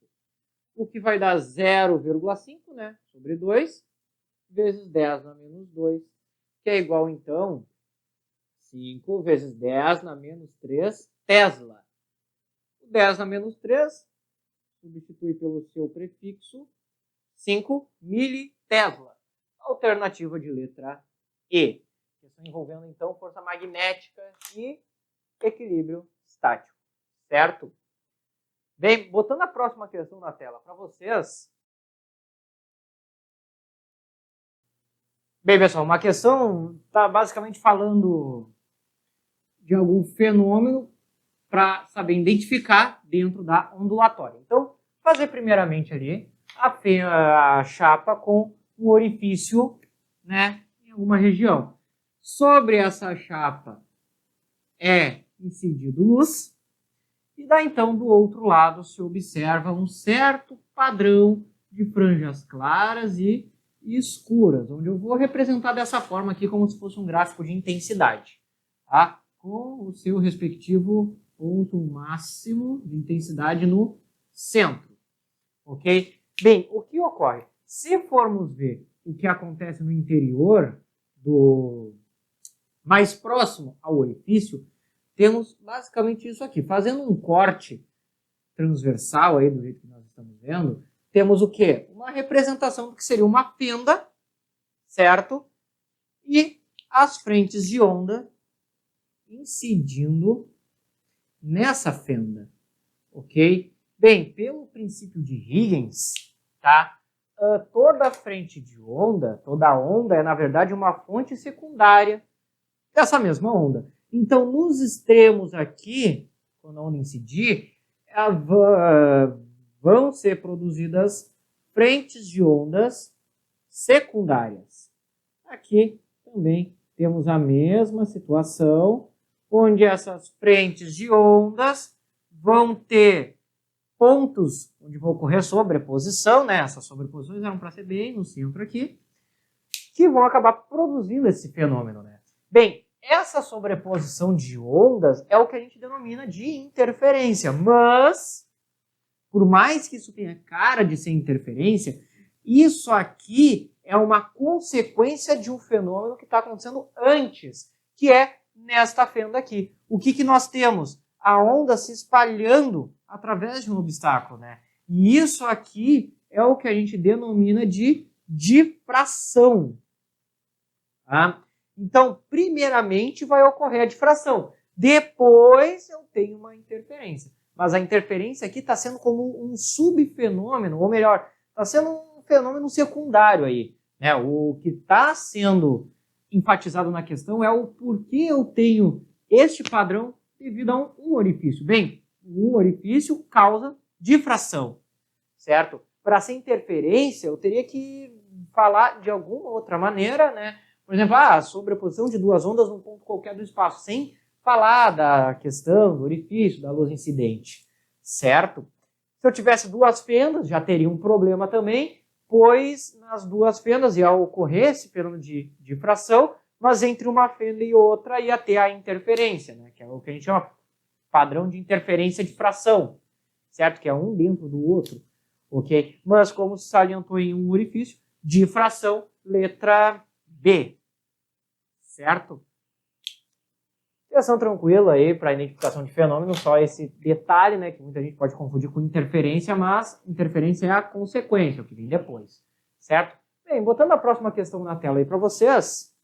O que vai dar 0,5, né, sobre 2, vezes 10 na menos 2, que é igual, então, 5 vezes 10 na menos 3 Tesla. 10 na menos 3, substitui pelo seu prefixo, 5 militesla. Alternativa de letra E. Questão envolvendo, então, força magnética e equilíbrio estático. Certo? Bem, botando a próxima questão na tela para vocês. Bem, pessoal, uma questão está basicamente falando de algum fenômeno para saber identificar dentro da ondulatória. Então, fazer primeiramente ali a chapa com um orifício, né, em alguma região. Sobre essa chapa é incidido luz, e daí então do outro lado se observa um certo padrão de franjas claras e escuras, onde eu vou representar dessa forma aqui como se fosse um gráfico de intensidade, tá? Com o seu respectivo ponto máximo de intensidade no centro, ok? Bem, o que ocorre? Se formos ver o que acontece no interior, mais próximo ao orifício, temos basicamente isso aqui. Fazendo um corte transversal aí, do jeito que nós estamos vendo, temos o quê? Uma representação do que seria uma fenda, certo? E as frentes de onda incidindo nessa fenda, ok? Bem, pelo princípio de Huygens, tá? Toda frente de onda, toda onda é, na verdade, uma fonte secundária dessa mesma onda. Então, nos extremos aqui, quando a onda incidir, vão ser produzidas frentes de ondas secundárias. Aqui também temos a mesma situação, onde essas frentes de ondas vão ter pontos onde vai ocorrer sobreposição, né? Essas sobreposições eram para ser bem no centro aqui, que vão acabar produzindo esse fenômeno, né? Bem, essa sobreposição de ondas é o que a gente denomina de interferência, mas, por mais que isso tenha cara de ser interferência, isso aqui é uma consequência de um fenômeno que está acontecendo antes, que é nesta fenda aqui. O que nós temos? A onda se espalhando através de um obstáculo, né? E isso aqui é o que a gente denomina de difração. Tá? Então, primeiramente vai ocorrer a difração. Depois eu tenho uma interferência. Mas a interferência aqui está sendo como um subfenômeno, ou melhor, está sendo um fenômeno secundário aí, né? O que está sendo enfatizado na questão é o porquê eu tenho este padrão devido a um orifício. Bem, um orifício causa difração, certo? Para ser interferência, eu teria que falar de alguma outra maneira, né? Por exemplo, a sobreposição de duas ondas num ponto qualquer do espaço, sem falar da questão do orifício, da luz incidente, certo? Se eu tivesse duas fendas, já teria um problema também, pois nas duas fendas ia ocorrer esse fenômeno de difração, mas entre uma fenda e outra ia ter a interferência, né? Que é o que a gente chama padrão de interferência de fração, certo? Que é um dentro do outro, ok? Mas como se salientou em um orifício, difração, letra B, certo? Questão tranquila aí para identificação de fenômenos, só esse detalhe, né, que muita gente pode confundir com interferência, mas interferência é a consequência, o que vem depois, certo? Bem, botando a próxima questão na tela aí para vocês.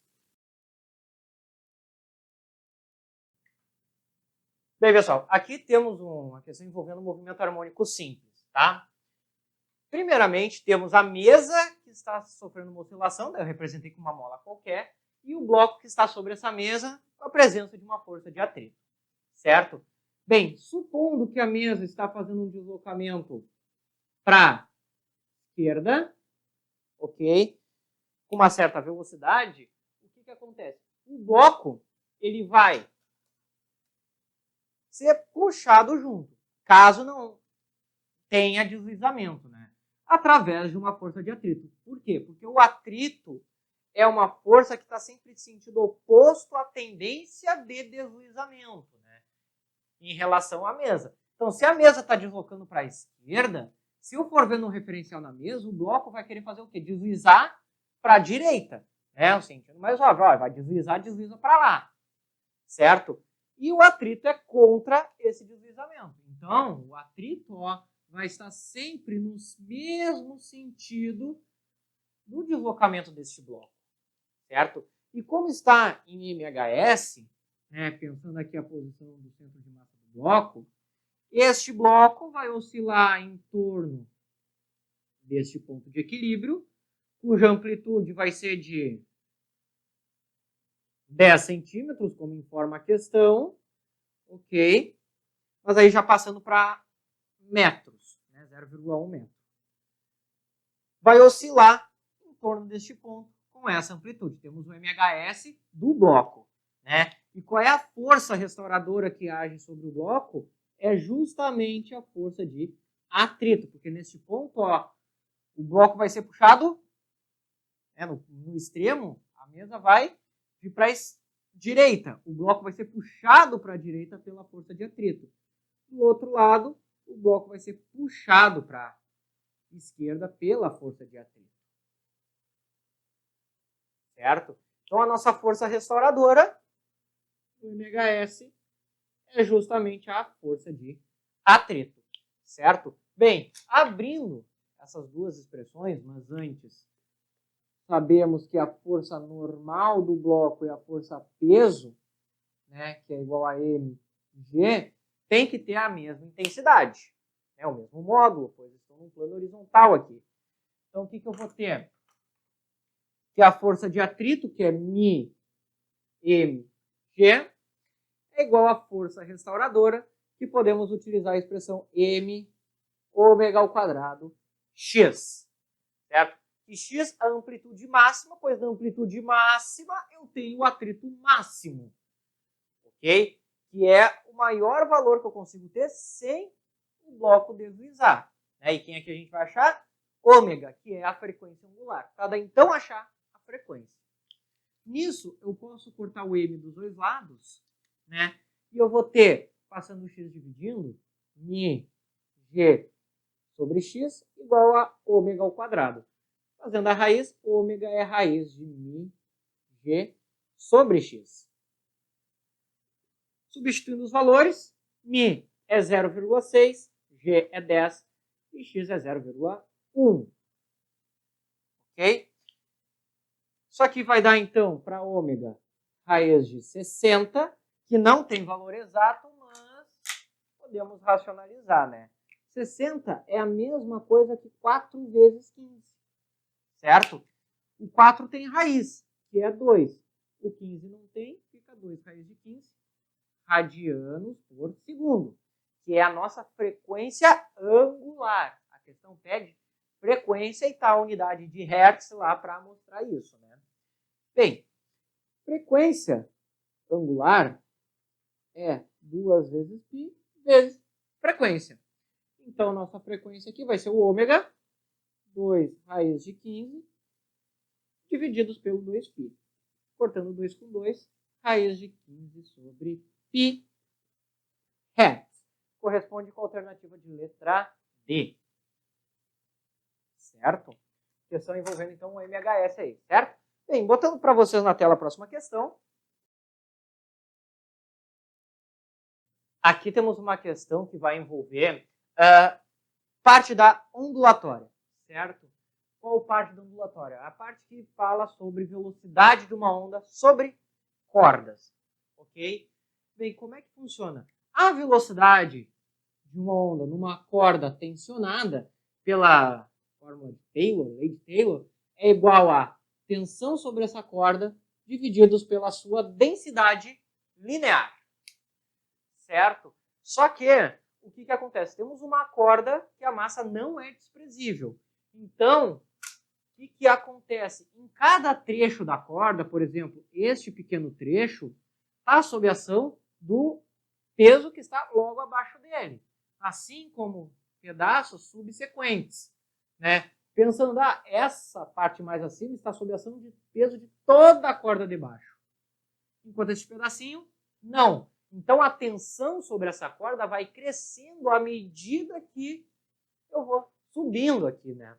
Bem, pessoal, aqui temos uma questão envolvendo um movimento harmônico simples, tá? Primeiramente, temos a mesa que está sofrendo uma oscilação, eu representei com uma mola qualquer, e o bloco que está sobre essa mesa com a presença de uma força de atrito, certo? Bem, supondo que a mesa está fazendo um deslocamento para a esquerda, ok? Com uma certa velocidade, o que acontece? O bloco ele vai ser puxado junto, caso não tenha deslizamento, né? Através de uma força de atrito. Por quê? Porque o atrito é uma força que está sempre em sentido oposto à tendência de deslizamento, né? Em relação à mesa. Então, se a mesa está deslocando para a esquerda, se eu for vendo um referencial na mesa, o bloco vai querer fazer o quê? Deslizar para a direita. Né? O sentido mais óbvio, vai deslizar, desliza para lá. Certo? E o atrito é contra esse deslizamento. Então, o atrito vai estar sempre no mesmo sentido do deslocamento deste bloco. Certo? E como está em MHS, né, pensando aqui a posição do centro de massa do bloco, este bloco vai oscilar em torno deste ponto de equilíbrio, cuja amplitude vai ser de 10 centímetros, como informa a questão, ok? Mas aí já passando para metros, né? 0,1 metro. Vai oscilar em torno deste ponto com essa amplitude. Temos o MHS do bloco, né? E qual é a força restauradora que age sobre o bloco? É justamente a força de atrito, porque nesse ponto, o bloco vai ser puxado, né, no extremo, a mesa vai vir para a direita. O bloco vai ser puxado para a direita pela força de atrito. Do outro lado, o bloco vai ser puxado para a esquerda pela força de atrito. Certo? Então, a nossa força restauradora, o MHS, é justamente a força de atrito. Certo? Bem, abrindo essas duas expressões, mas antes, sabemos que a força normal do bloco é a força peso, né, que é igual a mg, tem que ter a mesma intensidade, né, o mesmo módulo, pois estou num plano horizontal aqui. Então, o que eu vou ter? Que a força de atrito, que é μ mg, é igual à força restauradora, que podemos utilizar a expressão m ômega ao quadrado x, certo? E x a amplitude máxima, pois na amplitude máxima eu tenho o atrito máximo, ok? Que é o maior valor que eu consigo ter sem o bloco deslizar. Né? E quem aqui a gente vai achar? Ômega, que é a frequência angular. Para então achar a frequência. Nisso, eu posso cortar o m dos dois lados, né? E eu vou ter, passando o x dividindo, μg sobre x igual a ômega ao quadrado. Fazendo a raiz, ômega é a raiz de μg sobre x. Substituindo os valores, μ é 0,6, g é 10 e x é 0,1. Ok? Isso aqui vai dar, então, para ômega, raiz de 60, que não tem valor exato, mas podemos racionalizar, né? 60 é a mesma coisa que 4 vezes 15. Certo? O 4 tem raiz, que é 2. O 15 não tem, fica 2 raiz de 15 radianos por segundo, que é a nossa frequência angular. A questão pede frequência e tal unidade de hertz lá para mostrar isso, né? Bem, frequência angular é 2 vezes π vezes frequência. Então, nossa frequência aqui vai ser o ômega, 2 raiz de 15, divididos pelo 2π. Cortando 2 com 2, raiz de 15 sobre π hertz. corresponde com a alternativa de letra D. Certo? Questão envolvendo, então, o MHS aí, certo? Bem, botando para vocês na tela a próxima questão. Aqui temos uma questão que vai envolver parte da ondulatória, certo? Qual parte da ondulatória? A parte que fala sobre velocidade de uma onda sobre cordas, ok? Bem, como é que funciona? A velocidade de uma onda numa corda tensionada pela fórmula de Taylor, lei de Taylor, é igual a tensão sobre essa corda divididos pela sua densidade linear, certo? Só que, o que acontece? Temos uma corda que a massa não é desprezível. Então, o que acontece? Em cada trecho da corda, por exemplo, este pequeno trecho, está sob ação do peso que está logo abaixo dele. Assim como pedaços subsequentes, né? Pensando, essa parte mais acima está sob ação de peso de toda a corda de baixo. Enquanto esse pedacinho, não. Então a tensão sobre essa corda vai crescendo à medida que eu vou subindo aqui, né?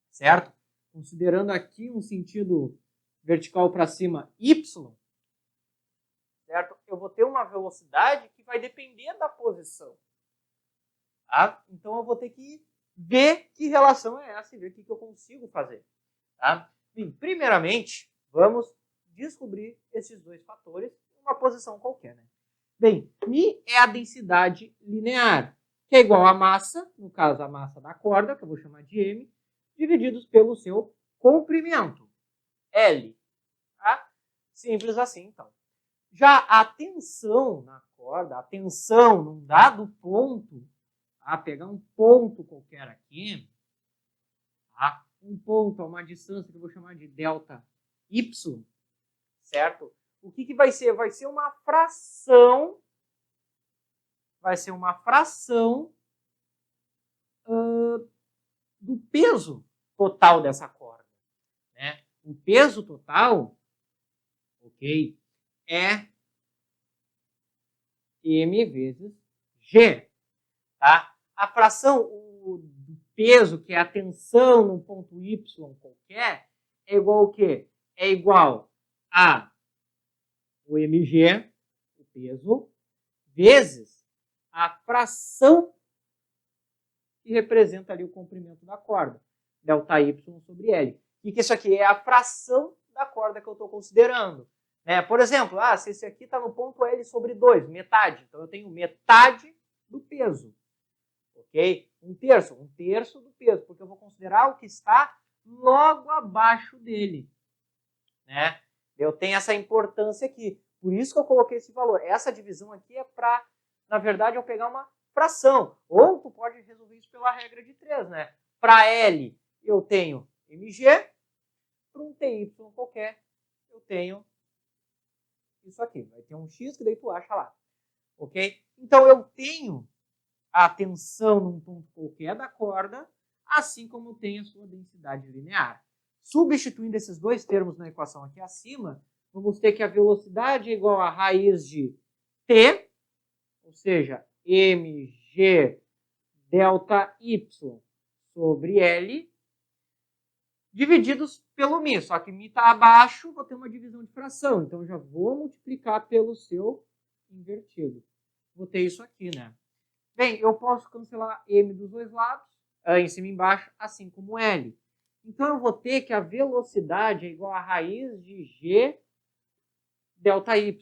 Certo? Considerando aqui um sentido vertical para cima, y, certo? Eu vou ter uma velocidade que vai depender da posição. Tá? Então eu vou ter que ver que relação é essa e ver o que eu consigo fazer. Tá? Bem, primeiramente, vamos descobrir esses dois fatores em uma posição qualquer. Né? Bem, μ é a densidade linear, que é igual à massa, no caso a massa da corda, que eu vou chamar de m, divididos pelo seu comprimento, L. Tá? Simples assim, então. Já a tensão na corda, a tensão num dado ponto, tá? Pegar um ponto qualquer aqui, tá? Um ponto a uma distância que eu vou chamar de delta y, certo? O que vai ser? Vai ser uma fração, do peso total dessa corda. Né? O peso total, ok, é m vezes g. Tá? A fração do peso, que é a tensão num ponto y qualquer, é igual ao quê? É igual a o mg, o peso, vezes a fração que representa ali o comprimento da corda, delta y sobre L. O que isso aqui é? A fração da corda que eu estou considerando. Né? Por exemplo, se esse aqui está no ponto L sobre 2, metade, então eu tenho metade do peso. Ok? Um terço do peso, porque eu vou considerar o que está logo abaixo dele. Né? Eu tenho essa importância aqui. Por isso que eu coloquei esse valor. Essa divisão aqui é para, na verdade, eu pegar uma fração. Ou tu pode resolver isso pela regra de 3. Né? Para L, eu tenho mg. Para um ty qualquer, eu tenho isso aqui. Vai ter um x que daí tu acha lá. Ok? Então, eu tenho a tensão num ponto qualquer da corda, assim como tem a sua densidade linear. Substituindo esses dois termos na equação aqui acima, vamos ter que a velocidade é igual a raiz de t, ou seja, mg delta y sobre L, divididos pelo μ. Só que μ está abaixo, vou ter uma divisão de fração. Então, já vou multiplicar pelo seu invertido. Vou ter isso aqui, né? Bem, eu posso cancelar m dos dois lados, em cima e embaixo, assim como L. Então, eu vou ter que a velocidade é igual a raiz de g delta y.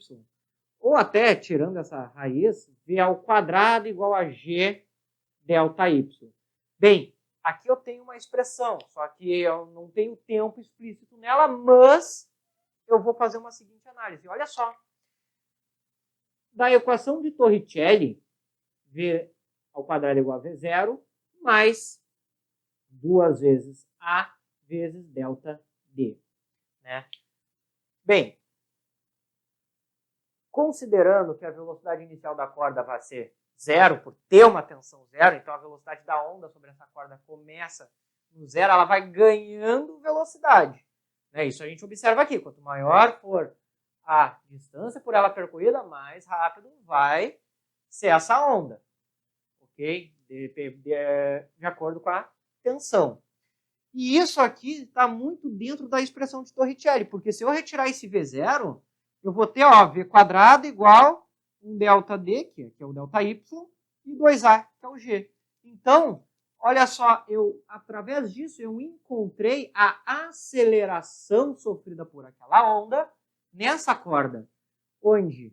Ou até, tirando essa raiz, v ao quadrado igual a g delta y. Bem, aqui eu tenho uma expressão, só que eu não tenho tempo explícito nela, mas eu vou fazer uma seguinte análise. Olha só. Da equação de Torricelli, v ao quadrado igual a v0, mais 2 vezes a vezes delta d. Né? Bem, considerando que a velocidade inicial da corda vai ser zero, por ter uma tensão zero, então a velocidade da onda sobre essa corda começa no zero, ela vai ganhando velocidade. Né? Isso a gente observa aqui. Quanto maior for a distância por ela percorrida, mais rápido vai ser essa onda. ok? De acordo com a tensão. E isso aqui está muito dentro da expressão de Torricelli, porque se eu retirar esse V0, eu vou ter, ó, V quadrado igual um ΔD, que é o ΔY, e 2A, que é o G. Então, olha só, através disso eu encontrei a aceleração sofrida por aquela onda nessa corda, onde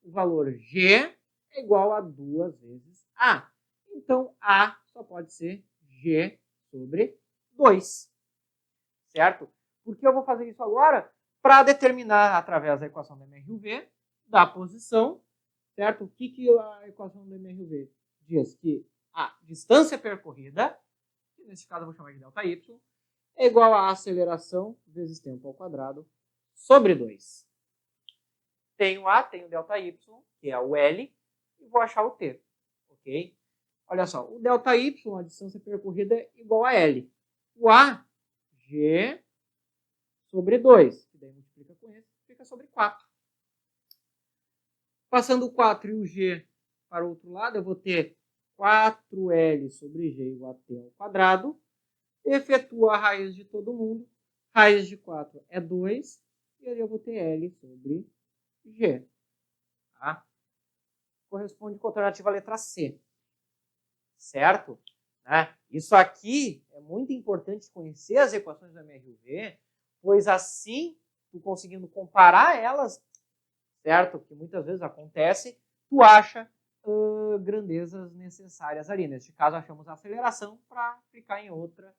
o valor G é igual a 2 vezes A. Então, A só pode ser G sobre 2, certo? Porque eu vou fazer isso agora para determinar, através da equação da MRUV, da posição, certo? O que a equação da MRUV diz? Que a distância percorrida, que nesse caso eu vou chamar de ΔY, é igual a aceleração vezes tempo ao quadrado sobre 2. Tenho A, tenho ΔY, que é o L, e vou achar o T, ok? Olha só, o ΔY, a distância percorrida, é igual a L. O A, G sobre 2, que daí multiplica com esse, fica sobre 4. Passando o 4 e o G para o outro lado, eu vou ter 4L sobre G igual a T ao quadrado. Efetua a raiz de todo mundo. Raiz de 4 é 2. E ali eu vou ter L sobre G. Tá? Corresponde com a alternativa letra C. Certo? Né? Isso aqui é muito importante conhecer as equações da MRUV, pois assim, tu conseguindo comparar elas, certo? Que muitas vezes acontece, tu acha grandezas necessárias ali. Neste caso, achamos a aceleração para aplicar em outra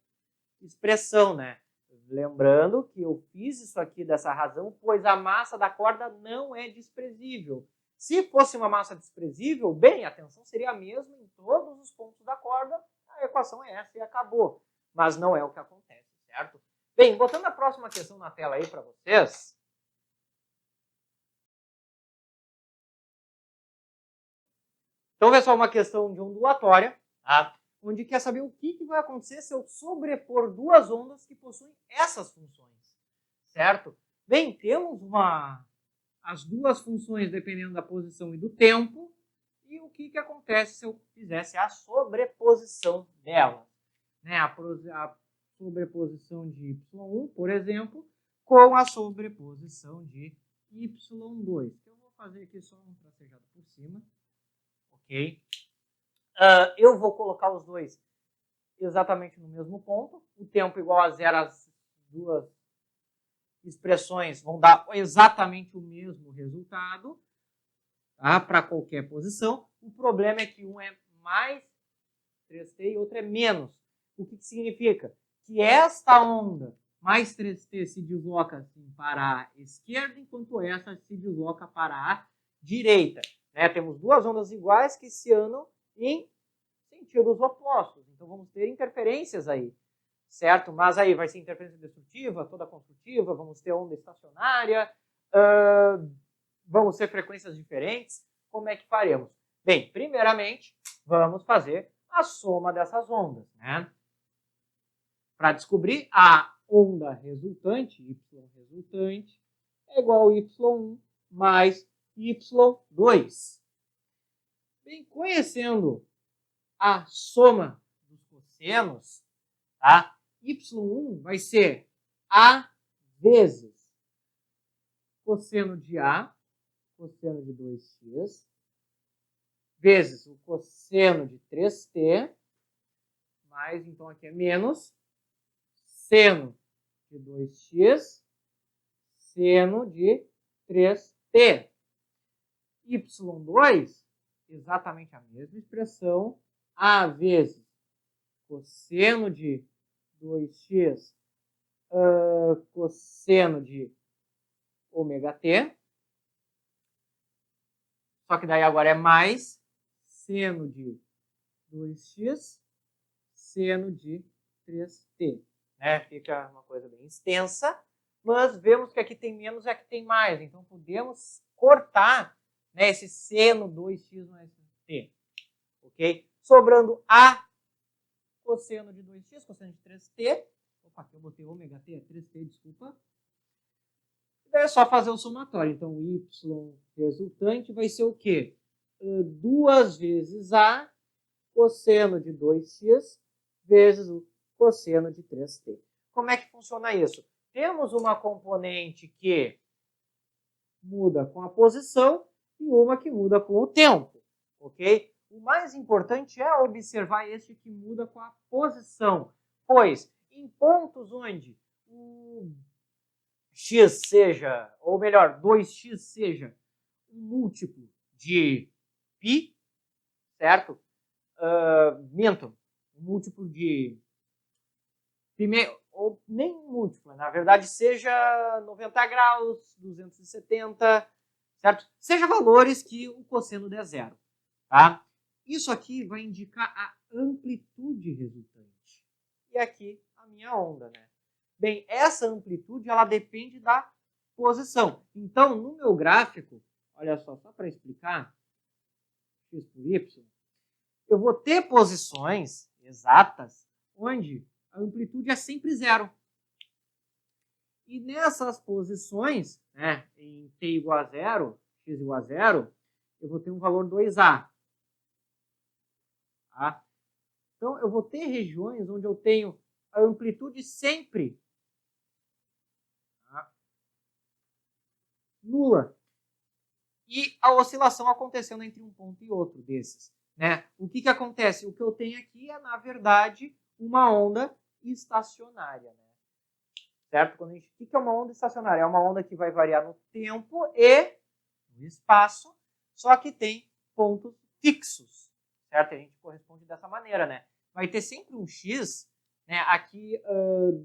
expressão, né? Lembrando que eu fiz isso aqui dessa razão, pois a massa da corda não é desprezível. Se fosse uma massa desprezível, bem, a tensão seria a mesma em todos os pontos da corda, a equação é essa e acabou. Mas não é o que acontece, certo? Bem, botando a próxima questão na tela aí para vocês. Então, é só uma questão de ondulatória, tá? Onde quer saber o que vai acontecer se eu sobrepor duas ondas que possuem essas funções, certo? Bem, temos as duas funções dependendo da posição e do tempo, e o que acontece se eu fizesse a sobreposição delas, né? A sobreposição de Y1, por exemplo, com a sobreposição de Y2. Eu vou fazer aqui só um tracejado por cima, ok? Eu vou colocar os dois exatamente no mesmo ponto. O tempo igual a zero, as duas expressões vão dar exatamente o mesmo resultado, tá? Para qualquer posição. O problema é que um é mais 3t e outro é menos. O que significa? Que esta onda mais 3t se desloca assim, para a esquerda, enquanto essa se desloca para a direita. Né? Temos duas ondas iguais que se andam em sentidos opostos. Então vamos ter interferências aí, certo? Mas aí vai ser interferência destrutiva, toda construtiva, vamos ter onda estacionária, vamos ter frequências diferentes. Como é que faremos? Bem, primeiramente, vamos fazer a soma dessas ondas, né? Para descobrir a onda resultante, Y resultante, é igual a Y1 mais Y2. Bem, conhecendo a soma dos cossenos, tá? Y1 vai ser A vezes cosseno de A, cosseno de 2x, vezes o cosseno de 3t, mais, então aqui é menos, seno de 2x, seno de 3t. Y2, exatamente a mesma expressão, A vezes cosseno de 2x, cosseno de ômega t, só que daí agora é mais seno de 2x, seno de 3t. Né? Fica uma coisa bem extensa, mas vemos que aqui tem menos e aqui tem mais. Então podemos cortar, né, esse seno 2x mais t. Ok? Sobrando A cosseno de 2x, cosseno de 3t. Opa, aqui eu botei ômega t, é 3t, desculpa. E daí é só fazer o somatório. Então, o y resultante vai ser o quê? 2 vezes A cosseno de 2x vezes o cosseno de 3t. Como é que funciona isso? Temos uma componente que muda com a posição e uma que muda com o tempo, ok? O mais importante é observar este que muda com a posição, pois em pontos onde o x seja, ou melhor, 2x seja um múltiplo de π, certo? Minto, um múltiplo de π, ou nem um múltiplo, na verdade seja 90 graus, 270, certo? Seja valores que o cosseno der zero, tá? Isso aqui vai indicar a amplitude resultante. E aqui a minha onda, né? Bem, essa amplitude ela depende da posição. Então, no meu gráfico, olha só para explicar, x por y, eu vou ter posições exatas onde a amplitude é sempre zero. E nessas posições, né, em t igual a zero, x igual a zero, eu vou ter um valor 2a. Tá? Então, eu vou ter regiões onde eu tenho a amplitude sempre nula. E a oscilação acontecendo entre um ponto e outro desses. Né? O que acontece? O que eu tenho aqui é, na verdade, uma onda estacionária. Né? Certo? O que é uma onda estacionária? É uma onda que vai variar no tempo e no espaço, só que tem pontos fixos. Certo? A gente corresponde dessa maneira. Né? Vai ter sempre um x, né? Aqui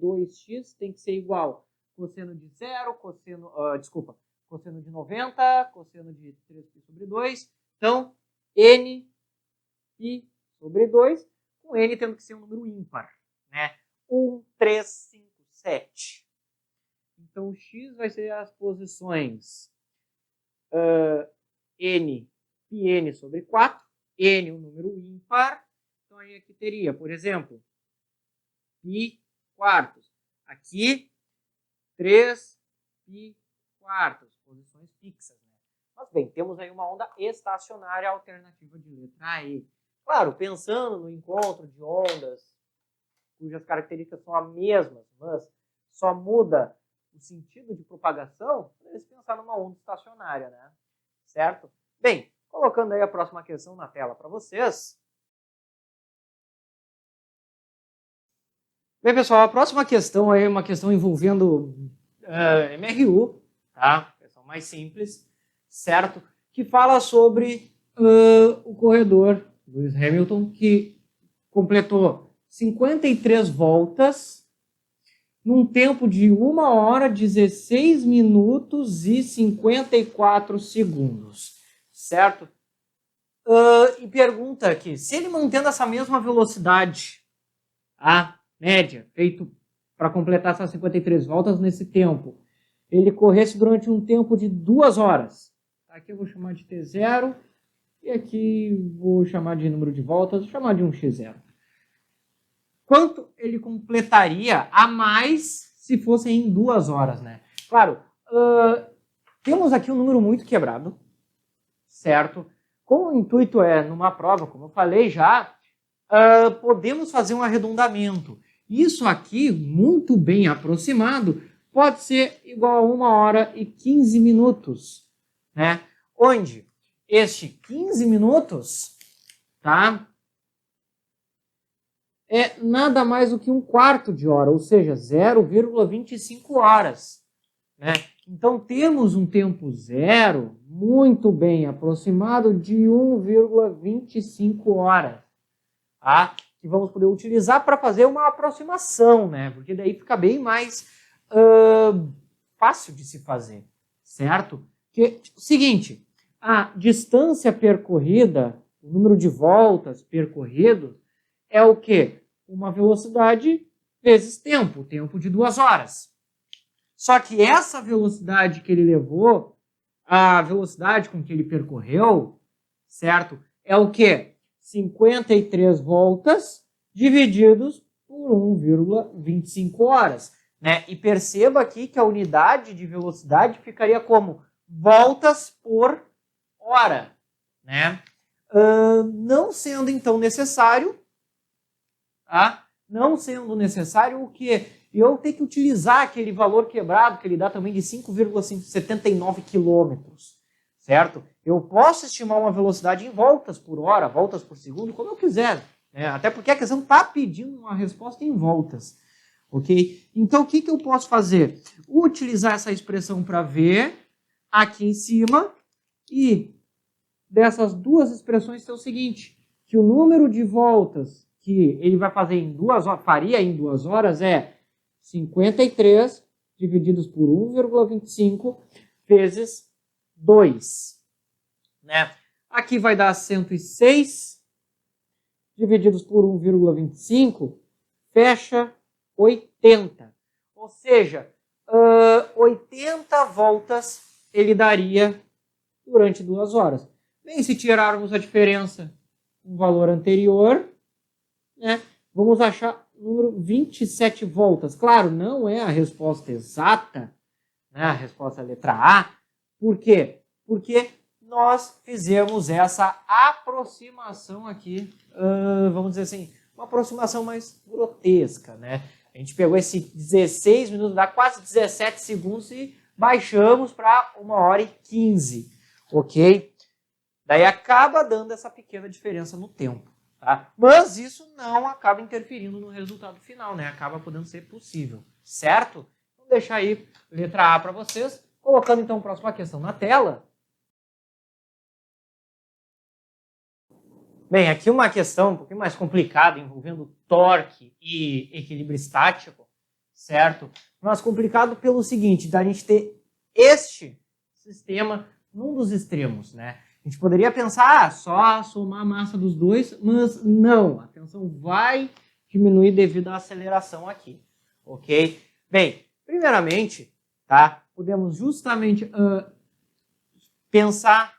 2x tem que ser igual cosseno de zero, cosseno de 90, cosseno de 3π sobre 2. Então, n π sobre 2, com n tendo que ser um número ímpar. Né? 1, 3, 5, 7. Então, x vai ser as posições n πn sobre 4. N um número ímpar. Então, aí aqui teria, por exemplo, π quartos. Aqui, 3π quartos. Posições fixas. Né? Mas, bem, temos aí uma onda estacionária alternativa de letra E. Claro, pensando no encontro de ondas cujas características são as mesmas, mas só muda o sentido de propagação, eles pensaram numa onda estacionária, né? Certo? Bem, colocando aí a próxima questão na tela para vocês. Bem, pessoal, a próxima questão é uma questão envolvendo MRU, tá? Questão mais simples, certo? Que fala sobre o corredor Lewis Hamilton, que completou 53 voltas num tempo de 1 hora, 16 minutos e 54 segundos, certo? E pergunta aqui, se ele mantendo essa mesma velocidade, a média, feito para completar essas 53 voltas nesse tempo, ele corresse durante um tempo de 2 horas. Aqui eu vou chamar de T0 e aqui vou chamar de número de voltas, vou chamar de um X0. Quanto ele completaria a mais se fosse em 2 horas, né? Claro, temos aqui um número muito quebrado, certo? Como o intuito é, numa prova, como eu falei já, podemos fazer um arredondamento. Isso aqui, muito bem aproximado, pode ser igual a 1 hora e 15 minutos, né? Onde este 15 minutos, tá? É nada mais do que 1/4 de hora, ou seja, 0,25 horas. Né? Então, temos um tempo zero muito bem aproximado de 1,25 horas. Tá? Que vamos poder utilizar para fazer uma aproximação, né? Porque daí fica bem mais fácil de se fazer, certo? Porque, seguinte, a distância percorrida, o número de voltas percorrido, é o quê? Uma velocidade vezes tempo, tempo de 2 horas. Só que essa velocidade que ele levou, a velocidade com que ele percorreu, certo? É o quê? 53 voltas divididos por 1,25 horas. Né? E perceba aqui que a unidade de velocidade ficaria como voltas por hora. né? Não sendo, então, necessário, tá? Não sendo necessário o quê? Eu tenho que utilizar aquele valor quebrado, que ele dá também de 5,79 quilômetros, certo? Eu posso estimar uma velocidade em voltas por hora, voltas por segundo, como eu quiser, né? Até porque a questão está pedindo uma resposta em voltas, ok? Então, o que eu posso fazer? Utilizar essa expressão para V aqui em cima e dessas duas expressões tem o seguinte, que o número de voltas que ele vai fazer em 2 horas, faria em 2 horas é 53 divididos por 1,25 vezes 2. Né? Aqui vai dar 106 divididos por 1,25, fecha 80. Ou seja, 80 voltas ele daria durante 2 horas. Bem, se tirarmos a diferença do valor anterior, né, vamos achar o número 27 voltas. Claro, não é a resposta exata, né, a resposta é a letra A. Por quê? Porque nós fizemos essa aproximação aqui, vamos dizer assim, uma aproximação mais grotesca, né? A gente pegou esse 16 minutos, dá quase 17 segundos e baixamos para 1 hora e 15, ok? Daí acaba dando essa pequena diferença no tempo, tá? Mas isso não acaba interferindo no resultado final, né? Acaba podendo ser possível, certo? Vou deixar aí letra A para vocês, colocando então a próxima questão na tela. Bem, aqui uma questão um pouquinho mais complicada, envolvendo torque e equilíbrio estático, certo? Mas complicado pelo seguinte, da gente ter este sistema num dos extremos, né? A gente poderia pensar, só somar a massa dos dois, mas não, a tensão vai diminuir devido à aceleração aqui, ok? Bem, primeiramente, tá? Podemos justamente pensar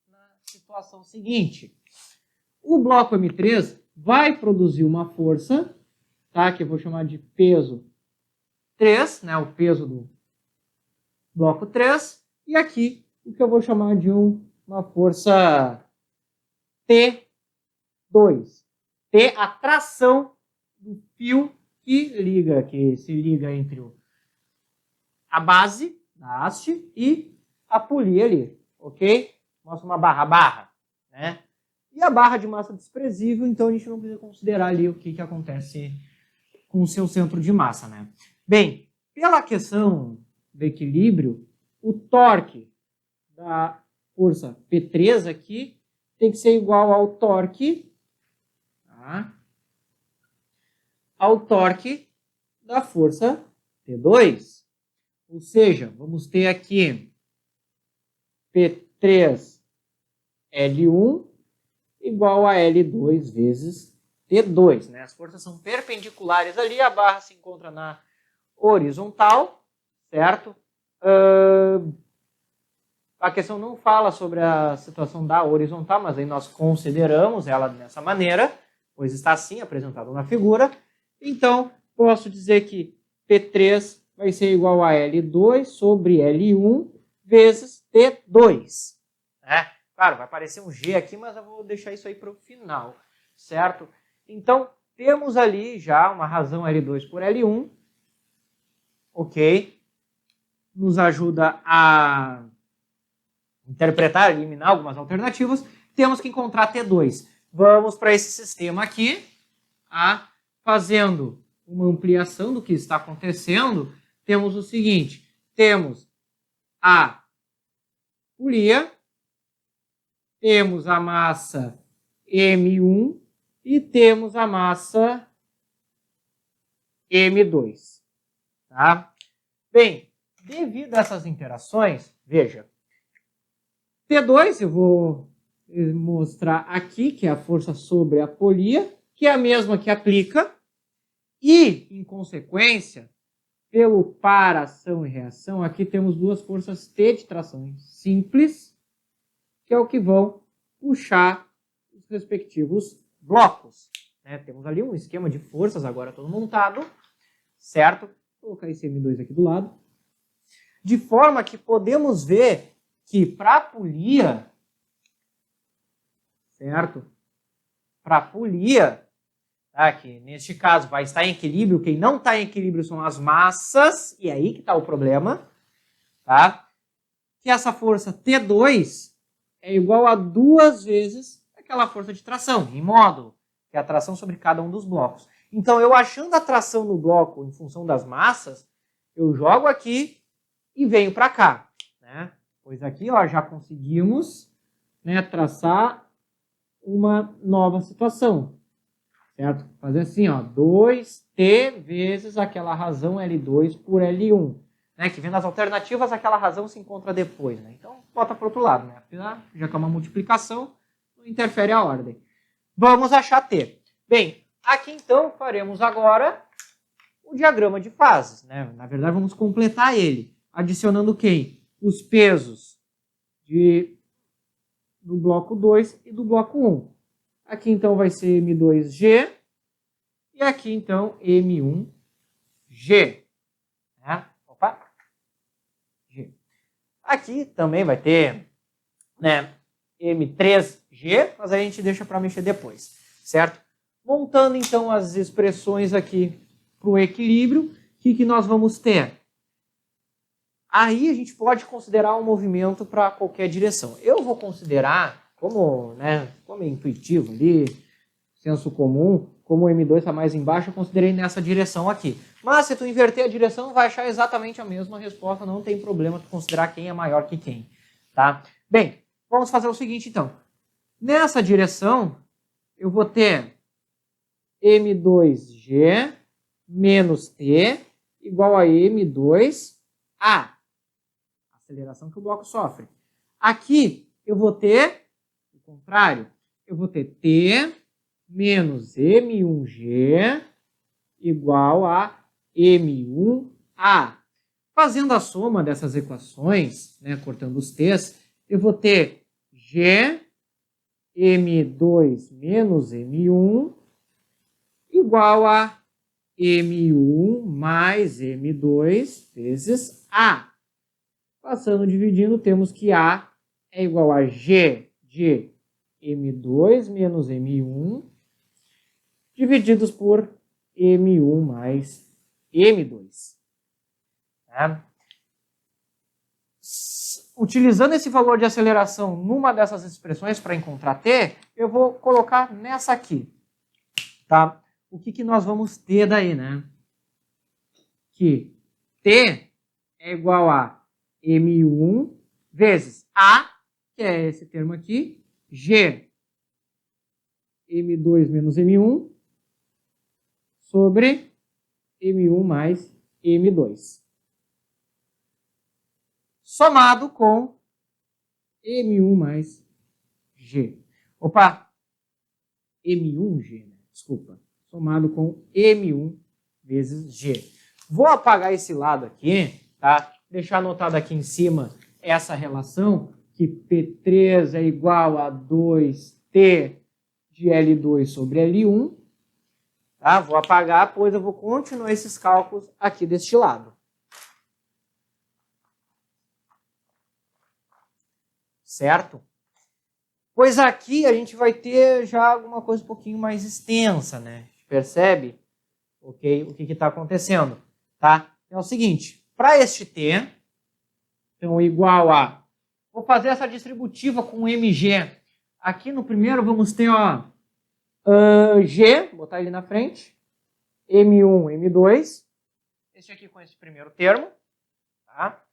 na situação seguinte. O bloco M3 vai produzir uma força, tá? Que eu vou chamar de peso 3, né? O peso do bloco 3. E aqui, o que eu vou chamar de uma força T2. T, a tração do fio que se liga entre a base da haste e a polia ali, ok? Mostra uma barra, né? E a barra de massa desprezível, então a gente não precisa considerar ali o que acontece com o seu centro de massa, né? Bem, pela questão do equilíbrio, o torque da força P3 aqui tem que ser igual ao torque, tá? Ao torque da força T2. Ou seja, vamos ter aqui P3 L1 igual a L2 vezes T2, né? As forças são perpendiculares ali, a barra se encontra na horizontal, certo? A questão não fala sobre a situação da horizontal, mas aí nós consideramos ela dessa maneira, pois está assim apresentado na figura. Então, posso dizer que P3 vai ser igual a L2 sobre L1 vezes T2, né? Claro, vai aparecer um G aqui, mas eu vou deixar isso aí para o final, certo? Então, temos ali já uma razão L2 por L1, ok? Nos ajuda a interpretar, eliminar algumas alternativas. Temos que encontrar T2. Vamos para esse sistema aqui, fazendo uma ampliação do que está acontecendo. Temos o seguinte, temos a polia, temos a massa M1 e temos a massa M2. Tá? Bem, devido a essas interações, veja, T2 eu vou mostrar aqui, que é a força sobre a polia, que é a mesma que aplica, e, em consequência, pelo par ação e reação, aqui temos duas forças T de tração simples, que é o que vão puxar os respectivos blocos, né? Temos ali um esquema de forças agora todo montado, certo? Vou colocar esse M2 aqui do lado. De forma que podemos ver que para a polia, certo? Para a polia, tá? Que neste caso vai estar em equilíbrio, quem não está em equilíbrio são as massas, e é aí que está o problema, tá? Que essa força T2 é igual a 2 vezes aquela força de tração, em módulo, que é a tração sobre cada um dos blocos. Então, eu achando a tração no bloco em função das massas, eu jogo aqui e venho para cá, né? Pois aqui, ó, já conseguimos, né, traçar uma nova situação, certo? Fazer assim, ó, 2T vezes aquela razão L2 por L1, né? Que vendo as alternativas, aquela razão se encontra depois, né? Então, bota para o outro lado, né? Já que é uma multiplicação, não interfere a ordem. Vamos achar T. Bem, aqui então faremos agora o diagrama de fases, né? Na verdade, vamos completar ele, adicionando quem? Os pesos do bloco 2 e do bloco 1. Aqui então vai ser M2G e aqui então M1G. Né? Opa! G. Aqui também vai ter, né, M3G, mas a gente deixa para mexer depois, certo? Montando então as expressões aqui para o equilíbrio, o que nós vamos ter? Aí a gente pode considerar um movimento para qualquer direção. Eu vou considerar, como é intuitivo ali, senso comum, como o M2 está mais embaixo, eu considerei nessa direção aqui. Mas se tu inverter a direção, vai achar exatamente a mesma resposta, não tem problema tu considerar quem é maior que quem. Tá? Bem, vamos fazer o seguinte então. Nessa direção, eu vou ter M2G menos T igual a M2A. Aceleração que o bloco sofre. Aqui eu vou ter o contrário. Eu vou ter T menos M1G igual a M1A. Fazendo a soma dessas equações, né, cortando os T's, eu vou ter G M2 menos M1 igual a M1 mais M2 vezes A. Passando, dividindo, temos que A é igual a G de M2 menos M1 divididos por M1 mais M2. Tá? Utilizando esse valor de aceleração numa dessas expressões para encontrar T, eu vou colocar nessa aqui. Tá? O que nós vamos ter daí, né? Que T é igual a M1 vezes A, que é esse termo aqui, G, M2 menos M1, sobre M1 mais M2. Somado com M1 mais G. Opa! M1G, né? Desculpa. Somado com M1 vezes G. Vou apagar esse lado aqui, tá? Deixar anotado aqui em cima essa relação, que P3 é igual a 2T de L2 sobre L1. Tá? Vou apagar, pois eu vou continuar esses cálculos aqui deste lado. Certo? Pois aqui a gente vai ter já alguma coisa um pouquinho mais extensa, né? Percebe? Okay? O que está acontecendo? Tá? É o seguinte, para este T, então igual a... Vou fazer essa distributiva com MG. Aqui no primeiro vamos ter, ó, G, vou botar ele na frente, M1, M2, este aqui com esse primeiro termo, tá?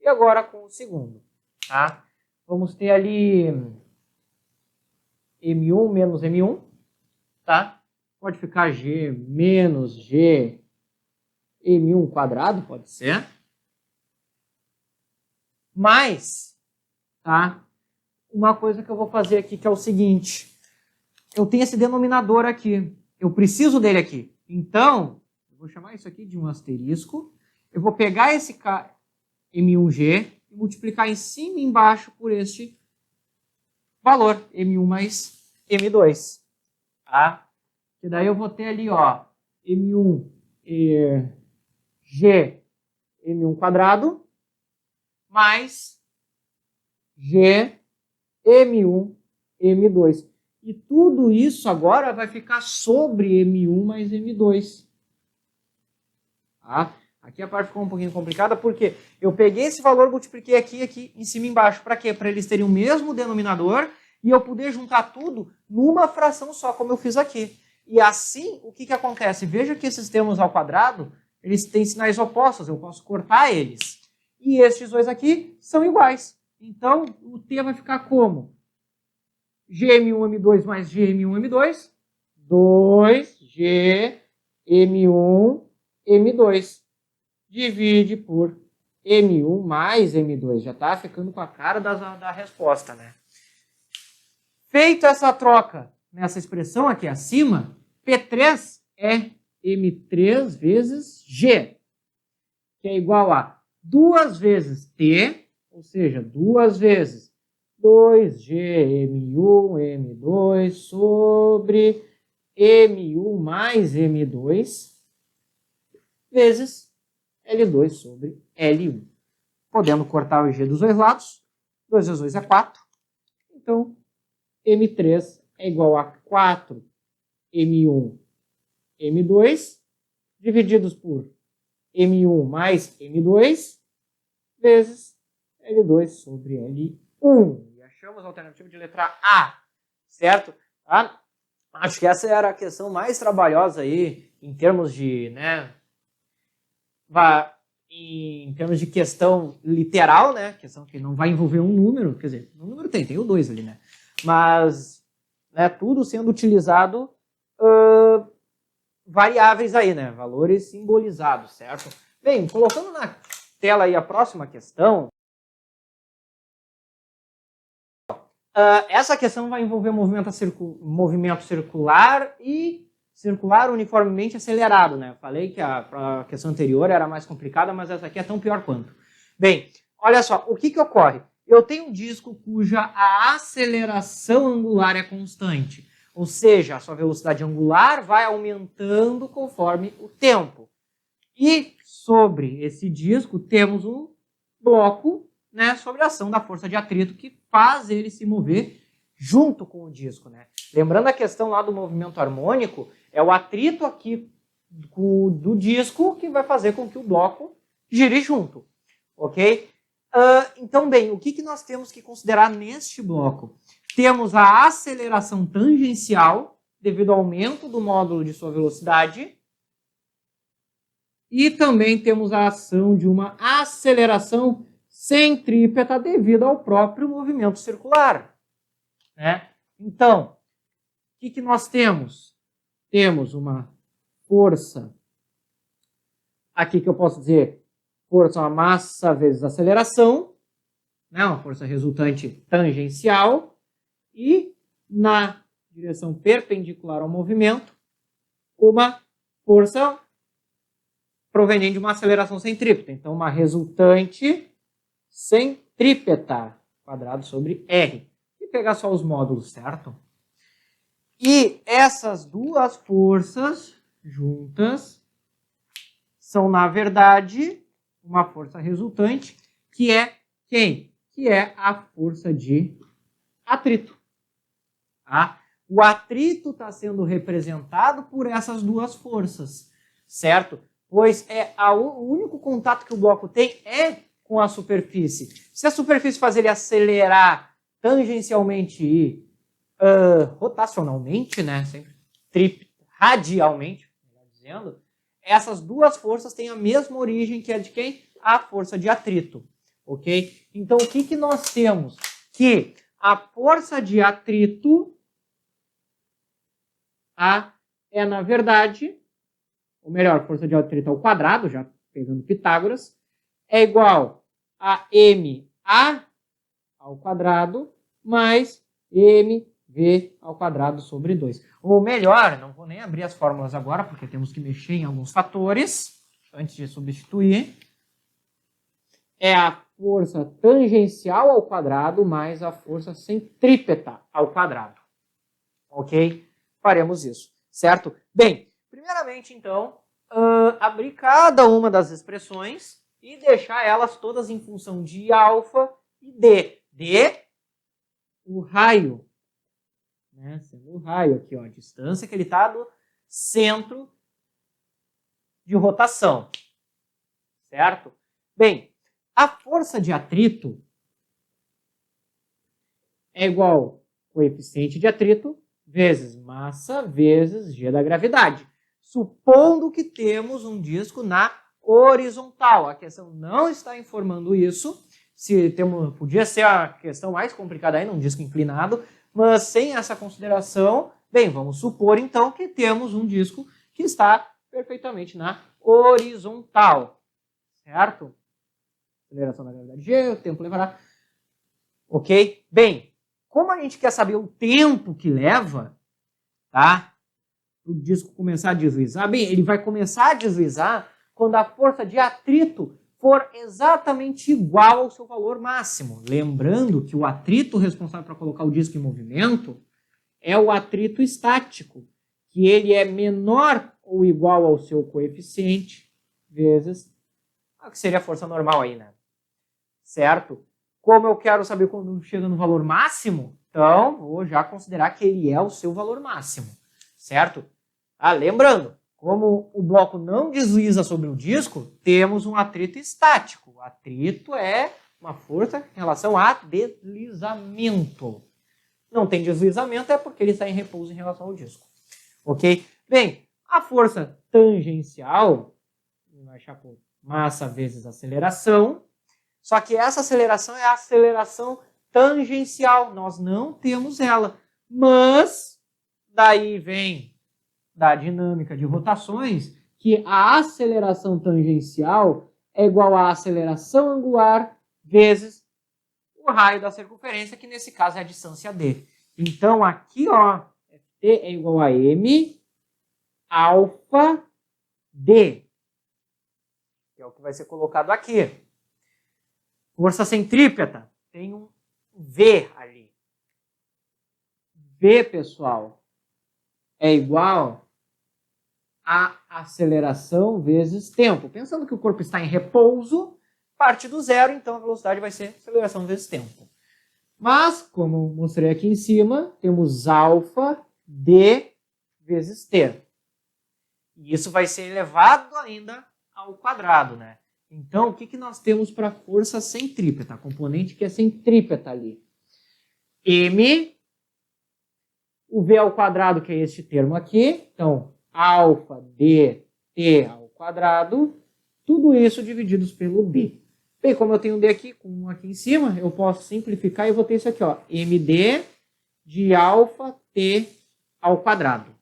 E agora com o segundo, tá? Vamos ter ali M1 menos M1, tá? Pode ficar G menos G, M1 quadrado, pode ser. Mas, tá? Uma coisa que eu vou fazer aqui que é o seguinte. Eu tenho esse denominador aqui. Eu preciso dele aqui. Então, eu vou chamar isso aqui de um asterisco. Eu vou pegar esse M1G e multiplicar em cima e embaixo por este valor, M1 mais M2. Tá? E daí eu vou ter ali, ó, M1 G M1 quadrado mais G M1 M2. E tudo isso agora vai ficar sobre M1 mais M2. Tá? Aqui a parte ficou um pouquinho complicada, porque eu peguei esse valor, multipliquei aqui em cima e embaixo. Para quê? Para eles terem o mesmo denominador e eu poder juntar tudo numa fração só, como eu fiz aqui. E assim, o que acontece? Veja que esses termos ao quadrado, eles têm sinais opostos, eu posso cortar eles. E estes dois aqui são iguais. Então, o T vai ficar como? GM1, M2 mais GM1, M2, 2GM1, M2. Divide por M1 mais M2. Já está ficando com a cara da resposta, né? Feita essa troca nessa expressão aqui acima, P3 é M3 vezes G, que é igual a 2 vezes T, ou seja, 2 vezes 2GM1, M2 sobre M1 mais M2 vezes L2 sobre L1. Podendo cortar o G dos dois lados. 2 vezes 2 é 4. Então, M3 é igual a 4 M1, M2, divididos por M1 mais M2, vezes L2 sobre L1. E achamos a alternativa de letra A, certo? Tá? Acho que essa era a questão mais trabalhosa aí, em termos de, né, em termos de questão literal, né, questão que não vai envolver um número, quer dizer, um número tem o 2 ali, né, mas, né, tudo sendo utilizado variáveis aí, né, valores simbolizados, certo? Bem, colocando na tela aí a próxima questão, essa questão vai envolver movimento circular e circular uniformemente acelerado, né? Falei que a questão anterior era mais complicada, mas essa aqui é tão pior quanto. Bem, olha só, o que ocorre? Eu tenho um disco cuja a aceleração angular é constante, ou seja, a sua velocidade angular vai aumentando conforme o tempo. E sobre esse disco temos um bloco, né, sobre a ação da força de atrito que faz ele se mover junto com o disco, né? Lembrando a questão lá do movimento harmônico, é o atrito aqui do disco que vai fazer com que o bloco gire junto, ok? Então, bem, o que nós temos que considerar neste bloco? Temos a aceleração tangencial, devido ao aumento do módulo de sua velocidade, e também temos a ação de uma aceleração centrípeta devido ao próprio movimento circular, né? Então, o que nós temos? Temos uma força, aqui que eu posso dizer, força é uma massa vezes aceleração, né? Uma força resultante tangencial, e na direção perpendicular ao movimento, uma força proveniente de uma aceleração centrípeta. Então, uma resultante centrípeta, quadrado sobre R. E pegar só os módulos, certo? E essas duas forças juntas são, na verdade, uma força resultante, que é quem? Que é a força de atrito. Tá? O atrito está sendo representado por essas duas forças, certo? Pois o único contato que o bloco tem é com a superfície. Se a superfície faz ele acelerar tangencialmente e rotacionalmente, né, sempre radialmente, melhor dizendo, essas duas forças têm a mesma origem, que é de quem? A força de atrito, ok? Então, o que nós temos? Que a força de atrito é, na verdade, ou melhor, força de atrito ao quadrado, já pegando Pitágoras, é igual a MA ao quadrado mais MV ao quadrado sobre 2. Ou melhor, não vou nem abrir as fórmulas agora, porque temos que mexer em alguns fatores antes de substituir. É a força tangencial ao quadrado mais a força centrípeta ao quadrado. Ok? Faremos isso, certo? Bem, primeiramente, então, abrir cada uma das expressões e deixar elas todas em função de alfa e D. D, o raio né? Sendo o raio aqui, ó, a distância que ele está do centro de rotação, certo? Bem, a força de atrito é igual ao coeficiente de atrito vezes massa vezes g da gravidade, supondo que temos um disco na horizontal. A questão não está informando isso. Podia ser a questão mais complicada ainda, um disco inclinado, mas sem essa consideração, bem, vamos supor então que temos um disco que está perfeitamente na horizontal, certo? Aceleração da gravidade G, o tempo levará. Ok? Bem, como a gente quer saber o tempo que leva, tá? O disco começar a deslizar, bem, ele vai começar a deslizar quando a força de atrito for exatamente igual ao seu valor máximo. Lembrando que o atrito responsável para colocar o disco em movimento é o atrito estático, que ele é menor ou igual ao seu coeficiente vezes o que seria a força normal aí, né? Certo? Como eu quero saber quando chega no valor máximo, então vou já considerar que ele é o seu valor máximo, certo? Lembrando, como o bloco não desliza sobre o disco, temos um atrito estático. O atrito é uma força em relação a deslizamento. Não tem deslizamento é porque ele está em repouso em relação ao disco. Ok? Bem, a força tangencial, vai achar por massa vezes aceleração, só que essa aceleração é a aceleração tangencial. Nós não temos ela, mas daí vem da dinâmica de rotações que a aceleração tangencial é igual à aceleração angular vezes o raio da circunferência, que nesse caso é a distância d. Então aqui, ó, T é igual a m alfa d, que é o que vai ser colocado aqui. Força centrípeta tem um V ali. V, pessoal, é igual a aceleração vezes tempo. Pensando que o corpo está em repouso, parte do zero, então a velocidade vai ser aceleração vezes tempo. Mas, como mostrei aqui em cima, temos alfa d vezes t. E isso vai ser elevado ainda ao quadrado, né? Então, o que nós temos para força centrípeta? A componente que é centrípeta ali. M, o V ao quadrado, que é este termo aqui. Então, alfa dt ao quadrado. Tudo isso divididos pelo D. Bem, como eu tenho um D aqui, com um aqui em cima, eu posso simplificar e vou ter isso aqui, ó. MD de alfa t ao quadrado.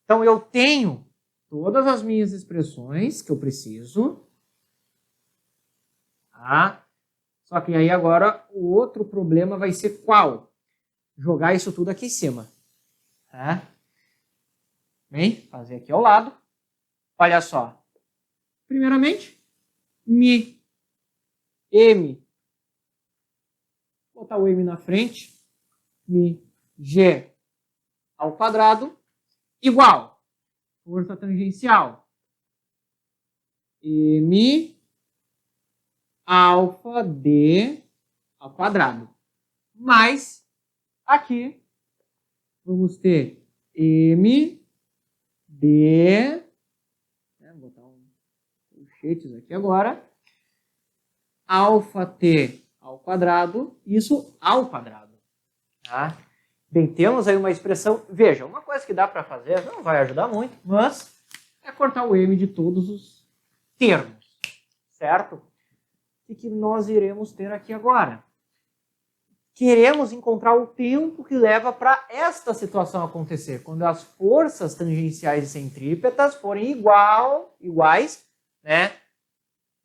Então, eu tenho todas as minhas expressões que eu preciso. Tá? Só que aí agora o outro problema vai ser qual? Jogar isso tudo aqui em cima. Tá? Bem, fazer aqui ao lado. Olha só. Primeiramente, M. Vou botar o M na frente. G ao quadrado igual. Força tangencial. M alfa d ao quadrado. Mais, aqui, vamos ter m d, vou botar um colchetes aqui agora, alfa t ao quadrado, isso ao quadrado. Tá? Bem, temos aí uma expressão, veja, uma coisa que dá para fazer, não vai ajudar muito, mas é cortar o m de todos os termos, certo? O que nós iremos ter aqui agora? Queremos encontrar o tempo que leva para esta situação acontecer, quando as forças tangenciais e centrípetas forem iguais, né?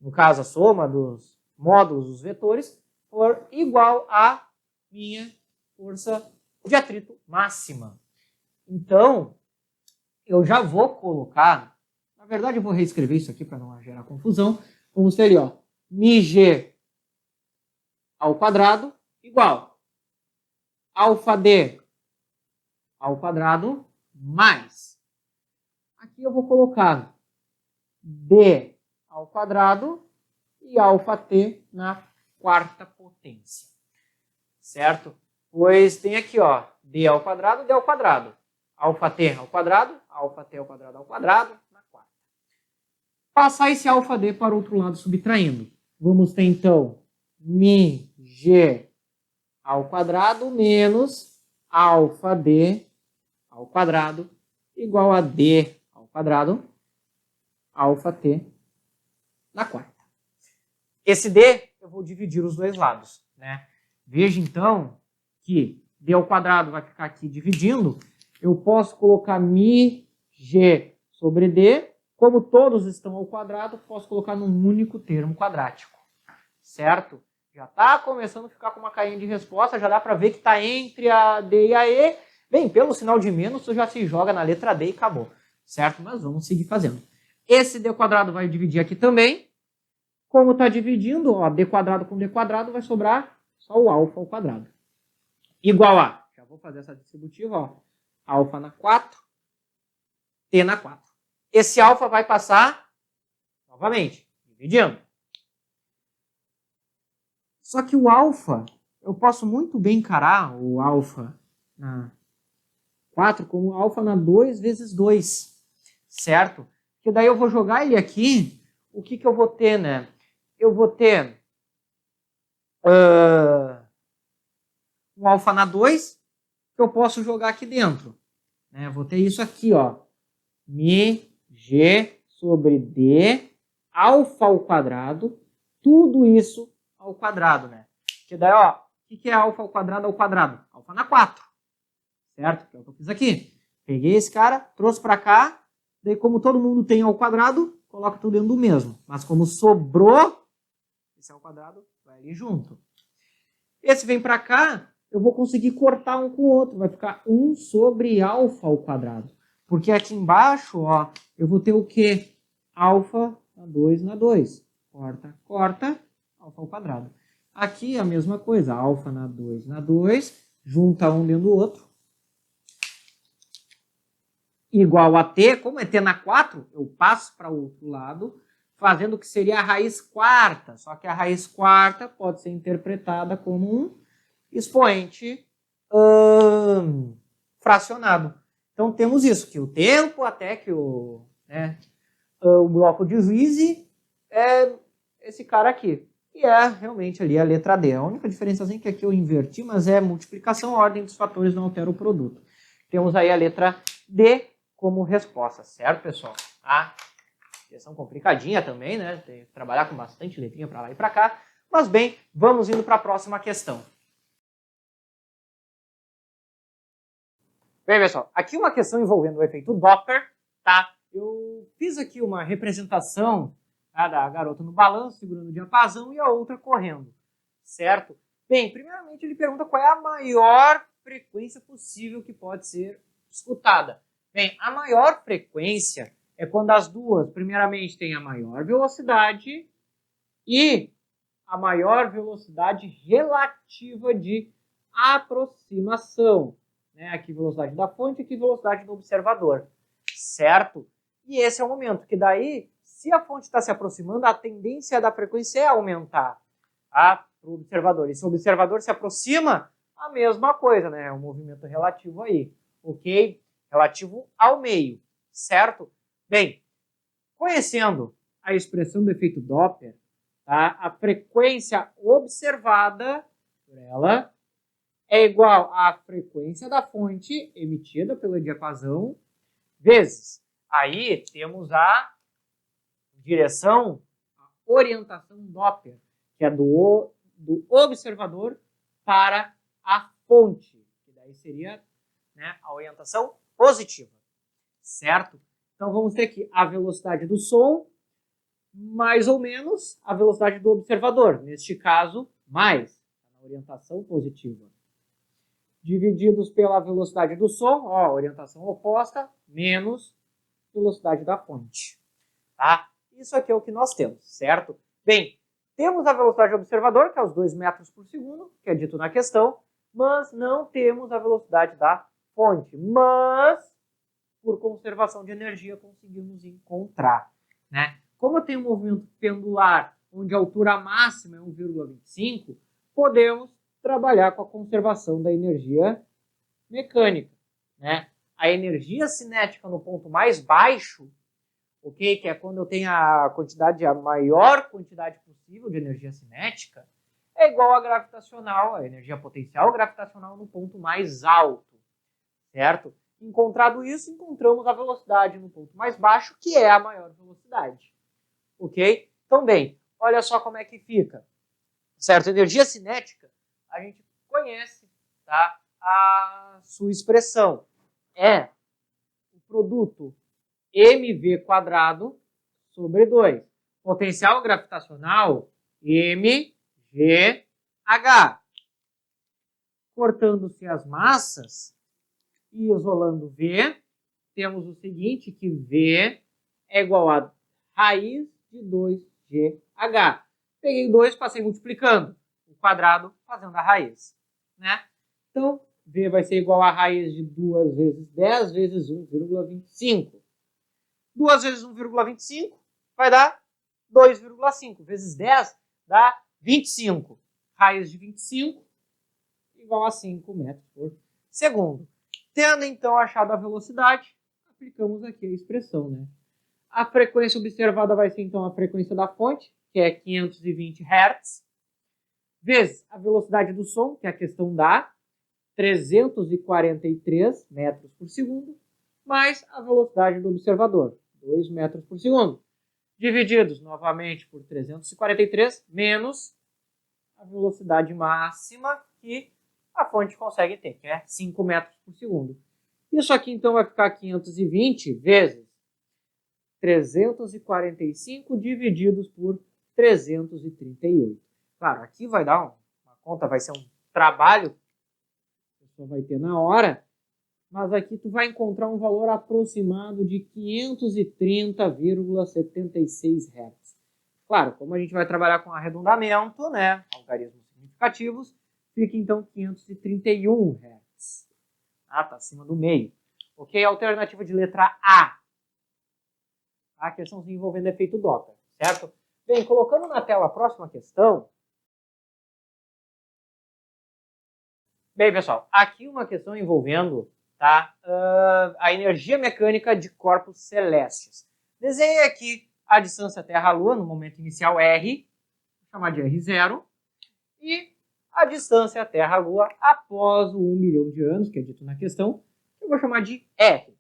No caso, a soma dos módulos dos vetores for igual à minha força de atrito máxima. Então, eu já vou colocar, na verdade eu vou reescrever isso aqui para não gerar confusão. Vamos ter ali, ó, μg ao quadrado igual alfa d ao quadrado mais. Aqui eu vou colocar d ao quadrado e alfa t na quarta potência. Certo? Pois tem aqui, ó, d ao quadrado, d ao quadrado. Alφt ao quadrado, alφt ao quadrado ao quadrado, na quarta. Passar esse alφd para o outro lado subtraindo. Vamos ter, então, μg ao quadrado menos alφd ao quadrado igual a d ao quadrado, alφt na quarta. Esse d, eu vou dividir os dois lados, né? Veja, então, que d ao quadrado vai ficar aqui dividindo. Eu posso colocar μg sobre d. Como todos estão ao quadrado, posso colocar num único termo quadrático. Certo? Já está começando a ficar com uma carinha de resposta. Já dá para ver que está entre a d e a e. Bem, pelo sinal de menos, tu já se joga na letra d e acabou. Certo? Mas vamos seguir fazendo. Esse d ao quadrado vai dividir aqui também. Como está dividindo, ó, d quadrado com d quadrado, vai sobrar só o alfa ao quadrado. Igual a, já vou fazer essa distributiva, ó, alfa na 4, t na 4. Esse alfa vai passar, novamente, dividindo. Só que o alfa, eu posso muito bem encarar o alfa na 4 como alfa na 2 vezes 2, certo? Porque daí eu vou jogar ele aqui, o que eu vou ter, né? Eu vou ter um alfa na 2, que eu posso jogar aqui dentro. Né? Vou ter isso aqui, ó. μg sobre d, alfa ao quadrado, tudo isso ao quadrado, né? Que daí, ó, o que é alfa ao quadrado ao quadrado? Alfa na 4, certo? Que é o que eu fiz aqui. Peguei esse cara, trouxe para cá, daí como todo mundo tem ao quadrado, coloca tudo dentro do mesmo. Mas como sobrou, esse ao quadrado vai ali junto. Esse vem para cá, eu vou conseguir cortar um com o outro. Vai ficar 1 sobre alfa ao quadrado. Porque aqui embaixo, ó, eu vou ter o quê? Alfa na 2 na 2. Corta, corta, alfa ao quadrado. Aqui a mesma coisa, alfa na 2 na 2, junta um dentro do outro. Igual a t, como é t na 4, eu passo para o outro lado, fazendo o que seria a raiz quarta. Só que a raiz quarta pode ser interpretada como um expoente fracionado. Então temos isso, que o tempo até que o bloco de Riese é esse cara aqui. E é realmente ali a letra D. A única diferençazinha que aqui eu inverti, mas é multiplicação, a ordem dos fatores não altera o produto. Temos aí a letra D como resposta, certo, pessoal? Ah, questão complicadinha também, né? Tem que trabalhar com bastante letrinha para lá e para cá. Mas bem, vamos indo para a próxima questão. Bem, pessoal, aqui uma questão envolvendo o efeito Doppler, tá? Eu fiz aqui uma representação, tá, da garota no balanço, segurando o diapasão, e a outra correndo, certo? Bem, primeiramente ele pergunta qual é a maior frequência possível que pode ser escutada. Bem, a maior frequência é quando as duas, primeiramente, têm a maior velocidade e a maior velocidade relativa de aproximação. Né? Aqui velocidade da fonte, aqui velocidade do observador, certo? E esse é o momento que daí, se a fonte está se aproximando, a tendência da frequência é aumentar para o observador. E se o observador se aproxima, a mesma coisa, né? É um movimento relativo aí, ok? Relativo ao meio, certo? Bem, conhecendo a expressão do efeito Doppler, tá? A frequência observada por ela é igual à frequência da fonte emitida pelo diapasão vezes. Aí temos a direção, a orientação Doppler, que é do observador para a fonte, que daí seria, né, a orientação positiva, certo? Então vamos ter aqui a velocidade do som mais ou menos a velocidade do observador, neste caso, mais, na orientação positiva. Divididos pela velocidade do som, ó, orientação oposta, menos velocidade da fonte. Tá? Isso aqui é o que nós temos, certo? Bem, temos a velocidade do observador, que é os 2 metros por segundo, que é dito na questão, mas não temos a velocidade da fonte. Mas, por conservação de energia, conseguimos encontrar. Né? Como eu tenho um movimento pendular, onde a altura máxima é 1,25, podemos trabalhar com a conservação da energia mecânica, né? A energia cinética no ponto mais baixo, ok? Que é quando eu tenho a maior quantidade possível de energia cinética, é igual a gravitacional, a energia potencial gravitacional no ponto mais alto, certo? Encontrado isso, encontramos a velocidade no ponto mais baixo, que é a maior velocidade, ok? Então, bem, olha só como é que fica, certo? Energia cinética, a gente conhece, tá? A sua expressão é o produto mv² sobre 2. Potencial gravitacional, mgh. Cortando-se as massas e isolando V, temos o seguinte, que V é igual a raiz de 2gh. Peguei 2, passei multiplicando o quadrado, fazendo a raiz, né? Então, V vai ser igual a raiz de 2 vezes 10 vezes 1,25. 2 vezes 1,25 vai dar 2,5. Vezes 10 dá 25. Raiz de 25 igual a 5 metros por segundo. Tendo então achado a velocidade, aplicamos aqui a expressão, né? A frequência observada vai ser então a frequência da fonte, que é 520 Hz, vezes a velocidade do som, que a questão dá, 343 metros por segundo, mais a velocidade do observador, 2 metros por segundo, divididos novamente por 343, menos a velocidade máxima que a fonte consegue ter, que é 5 metros por segundo. Isso aqui então vai ficar 520 vezes 345 divididos por 338. Claro, aqui vai dar uma conta, vai ser um trabalho que a pessoa vai ter na hora, mas aqui tu vai encontrar um valor aproximado de 530,76 Hz. Claro, como a gente vai trabalhar com arredondamento, né, algarismos significativos, fica então 531 Hz. Ah, tá acima do meio. Ok? Alternativa de letra A. A questão envolvendo efeito Doppler, certo? Bem, colocando na tela a próxima questão. Bem, pessoal, aqui uma questão envolvendo, tá, a energia mecânica de corpos celestes. Desenhei aqui a distância Terra-Lua no momento inicial R, vou chamar de R0, e a distância Terra-Lua após o 1 milhão de anos, que é dito na questão, eu vou chamar de R.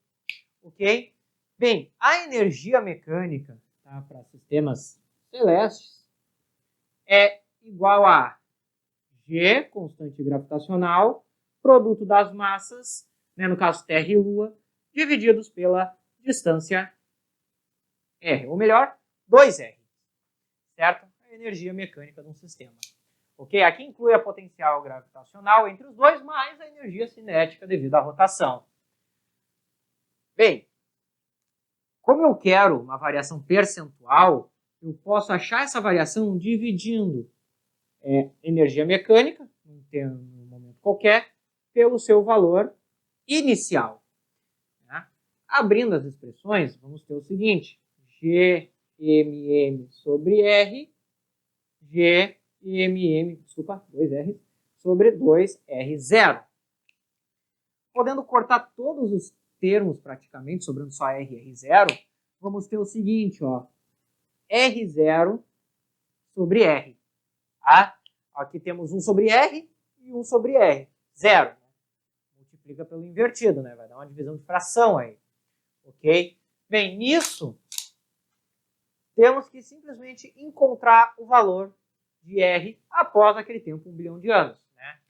Ok? Bem, a energia mecânica, tá, para sistemas celestes é igual a G, constante gravitacional, produto das massas, né, no caso Terra e Lua, divididos pela distância R, ou melhor, 2R, certo? A energia mecânica de um sistema. Ok? Aqui inclui a potencial gravitacional entre os dois, mais a energia cinética devido à rotação. Bem, como eu quero uma variação percentual, eu posso achar essa variação dividindo energia mecânica, num momento qualquer, pelo seu valor inicial. Né? Abrindo as expressões, vamos ter o seguinte, Gmm sobre R, Gmm, desculpa, 2R, sobre 2R0. Podendo cortar todos os termos praticamente, sobrando só R e R0, vamos ter o seguinte, ó, R0 sobre R. Tá? Aqui temos 1 sobre R e 1 sobre R. 0. Né? Multiplica pelo invertido, né? Vai dar uma divisão de fração aí. Ok? Bem, nisso, temos que simplesmente encontrar o valor de R após aquele tempo, 1 bilhão de anos. Né?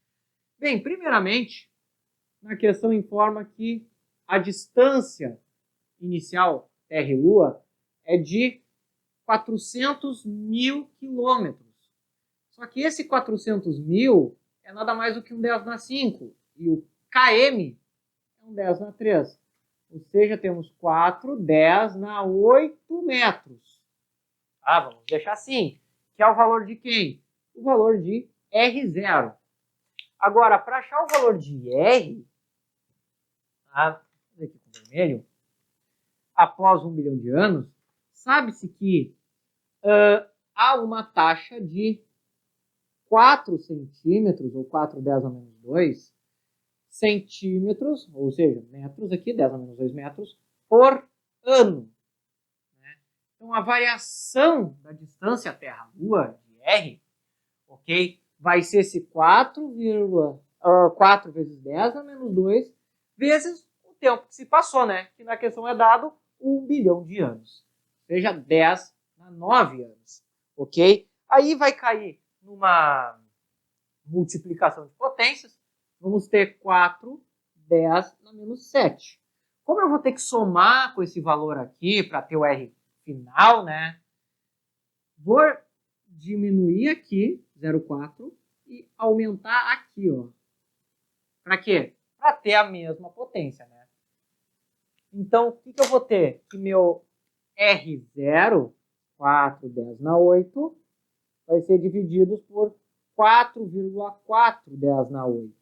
Bem, primeiramente, na questão informa que a distância inicial Terra e Lua é de 400 mil quilômetros. Só que esse 400 mil é nada mais do que um 10 na 5. E o km é um 10 na 3. Ou seja, temos 4, 10 na 8 metros. Ah, vamos deixar assim. Que é o valor de quem? O valor de R0. Agora, para achar o valor de R, tá? Vou aqui com vermelho, após 1 bilhão de anos, sabe-se que há uma taxa de 4 centímetros, ou 4 10 a menos 2, centímetros, ou seja, metros aqui, 10 a menos 2 metros, por ano. Então, a variação da distância Terra-Lua, de R, ok, vai ser esse 4 vezes 10 a menos 2, vezes o tempo que se passou, né? Que na questão é dado 1 bilhão de anos. Ou seja, 10 a 9 anos, ok? Aí vai cair numa multiplicação de potências. Vamos ter 4, 10 a menos 7. Como eu vou ter que somar com esse valor aqui para ter o R final, né? Vou diminuir aqui, 0,4, e aumentar aqui, ó. Para quê? Para ter a mesma potência, né? Então, o que eu vou ter? Que meu R0, 4, 10 na 8, vai ser dividido por 4,4 10 na 8.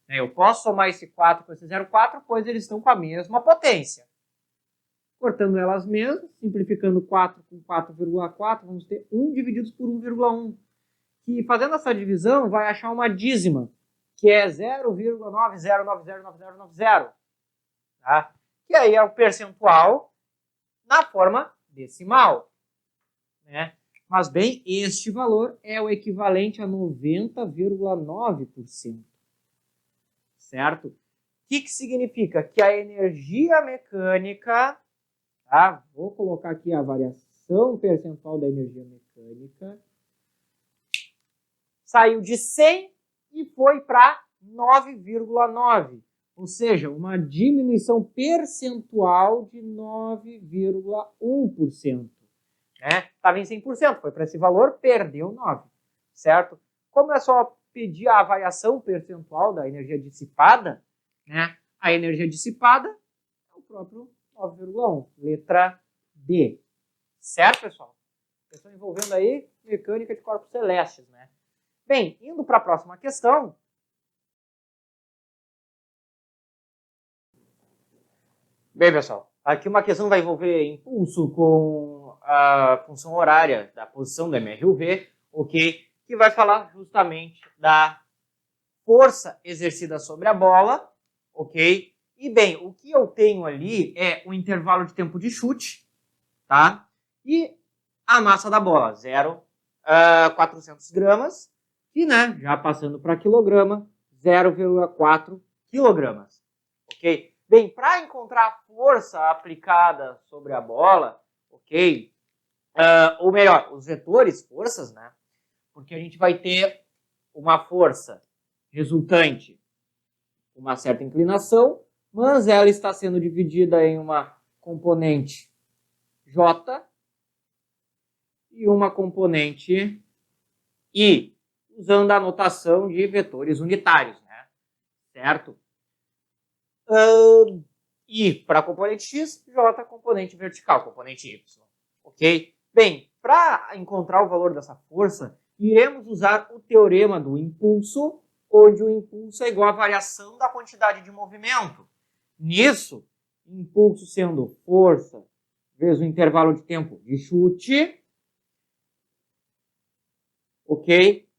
Eu posso somar esse 4 com esse 0,4, pois eles estão com a mesma potência. Cortando elas mesmas, simplificando 4 com 4,4, vamos ter 1 dividido por 1,1. Que fazendo essa divisão, vai achar uma dízima, que é 0,90909090. Tá? Que aí é o percentual na forma decimal. Né? Mas bem, este valor é o equivalente a 90,9%. Certo? O que significa? Que a energia mecânica, tá? Vou colocar aqui a variação percentual da energia mecânica, saiu de 100 e foi para 9,9. Ou seja, uma diminuição percentual de 9,1%. Estava em 100%, foi para esse valor, perdeu 9%. Certo? Como é só pedir a variação percentual da energia dissipada, né? A energia dissipada é o próprio 9,1, letra D. Certo, pessoal? Questão envolvendo aí mecânica de corpos celestes, né? Bem, indo para a próxima questão. Bem, pessoal, aqui uma questão vai envolver impulso com a função horária da posição do MRUV, ok? Que vai falar justamente da força exercida sobre a bola, ok? E bem, o que eu tenho ali é o intervalo de tempo de chute, tá? E a massa da bola, 0,400 gramas, e né, já passando para quilograma, 0,4 quilogramas, ok? Bem, para encontrar a força aplicada sobre a bola, ok? Ou melhor, os vetores, forças, né? Porque a gente vai ter uma força resultante com uma certa inclinação, mas ela está sendo dividida em uma componente J e uma componente I, usando a notação de vetores unitários, né? Certo? I para a componente X, J componente vertical, componente Y. Ok? Bem, para encontrar o valor dessa força, iremos usar o teorema do impulso, onde o impulso é igual à variação da quantidade de movimento. Nisso, impulso sendo força vezes o intervalo de tempo de chute, ok?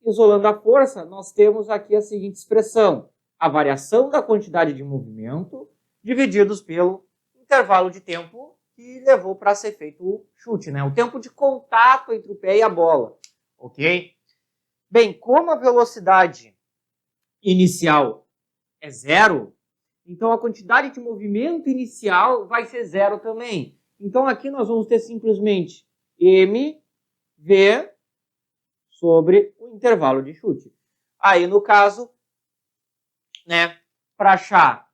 Isolando a força, nós temos aqui a seguinte expressão: a variação da quantidade de movimento divididos pelo intervalo de tempo que levou para ser feito o chute, né? O tempo de contato entre o pé e a bola, ok? Bem, como a velocidade inicial é 0, então a quantidade de movimento inicial vai ser 0 também. Então aqui nós vamos ter simplesmente mv sobre o intervalo de chute. Aí no caso, né, para achar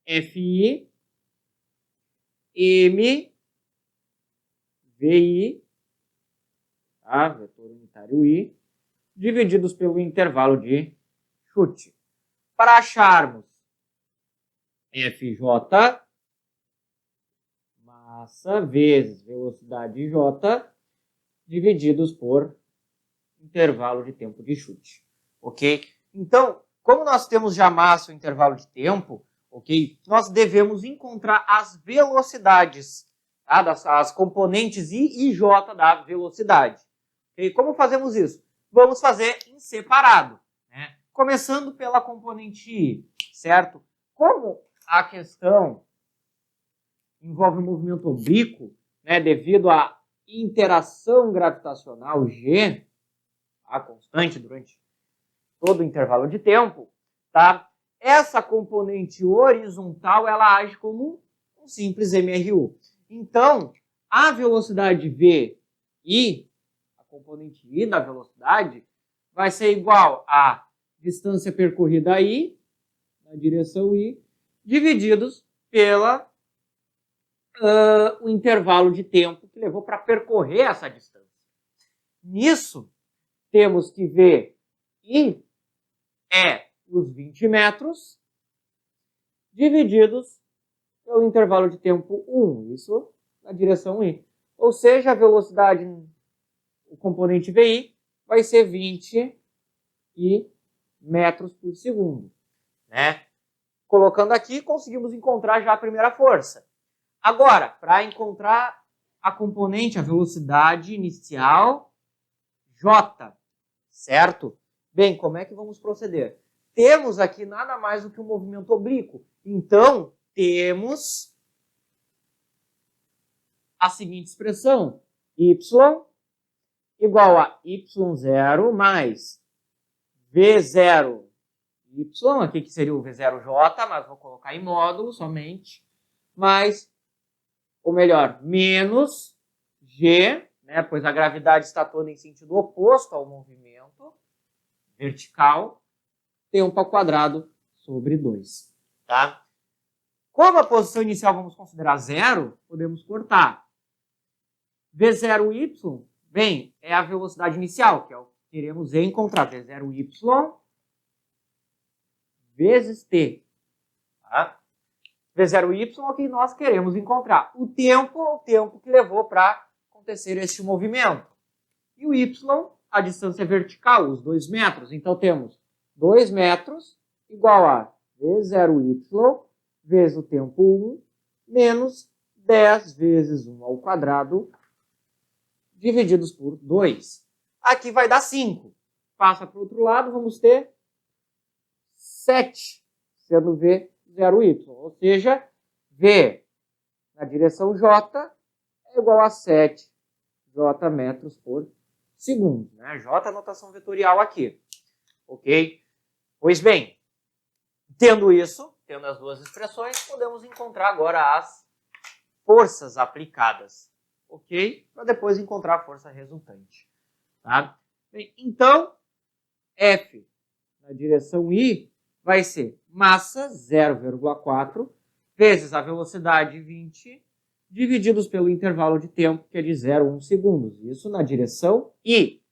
FI, M, VI, tá? Vetor unitário I, divididos pelo intervalo de chute. Para acharmos FJ, massa vezes velocidade J, divididos por intervalo de tempo de chute. Ok? Então, como nós temos já massa o intervalo de tempo, ok? Nós devemos encontrar as velocidades, tá? As componentes I e J da velocidade. Okay? Como fazemos isso? Vamos fazer em separado. Né? Começando pela componente I, certo? Como a questão envolve um movimento oblíquo, né, devido à interação gravitacional G, a constante durante todo o intervalo de tempo, tá? Essa componente horizontal, ela age como um simples MRU. Então, a velocidade V I, a componente I da velocidade, vai ser igual a distância percorrida I, na direção I, divididos pela o intervalo de tempo que levou para percorrer essa distância. Nisso, temos que ver I é os 20 metros divididos pelo intervalo de tempo 1, isso na direção I. Ou seja, a velocidade, o componente VI, vai ser 20 metros por segundo. Né? Colocando aqui, conseguimos encontrar já a primeira força. Agora, para encontrar a componente, a velocidade inicial J, certo? Bem, como é que vamos proceder? Temos aqui nada mais do que um movimento oblíquo. Então, temos a seguinte expressão: y igual a y0 mais v0y, aqui que seria o v0j, mas vou colocar em módulo somente, mais, ou melhor, menos g, né, pois a gravidade está toda em sentido oposto ao movimento vertical, tempo ao quadrado sobre 2. Tá? Como a posição inicial vamos considerar zero, podemos cortar. V0y, bem, é a velocidade inicial, que é o que queremos encontrar. V0y vezes t. Tá? V0y é o que nós queremos encontrar. O tempo que levou para acontecer este movimento. E o y, a distância vertical, os 2 metros. Então temos 2 metros igual a V0y vezes o tempo 1 menos 10 vezes 1 ao quadrado divididos por 2. Aqui vai dar 5. Passa para o outro lado, vamos ter 7, sendo V0y. Ou seja, V na direção J é igual a 7 J metros por segundo. Né? J é a notação vetorial aqui. Ok? Pois bem, tendo isso, tendo as duas expressões, podemos encontrar agora as forças aplicadas. Ok? Para depois encontrar a força resultante. Tá? Bem, então, F na direção I vai ser massa 0,4 vezes a velocidade 20 divididos pelo intervalo de tempo, que é de 0,1 segundos. Isso na direção I.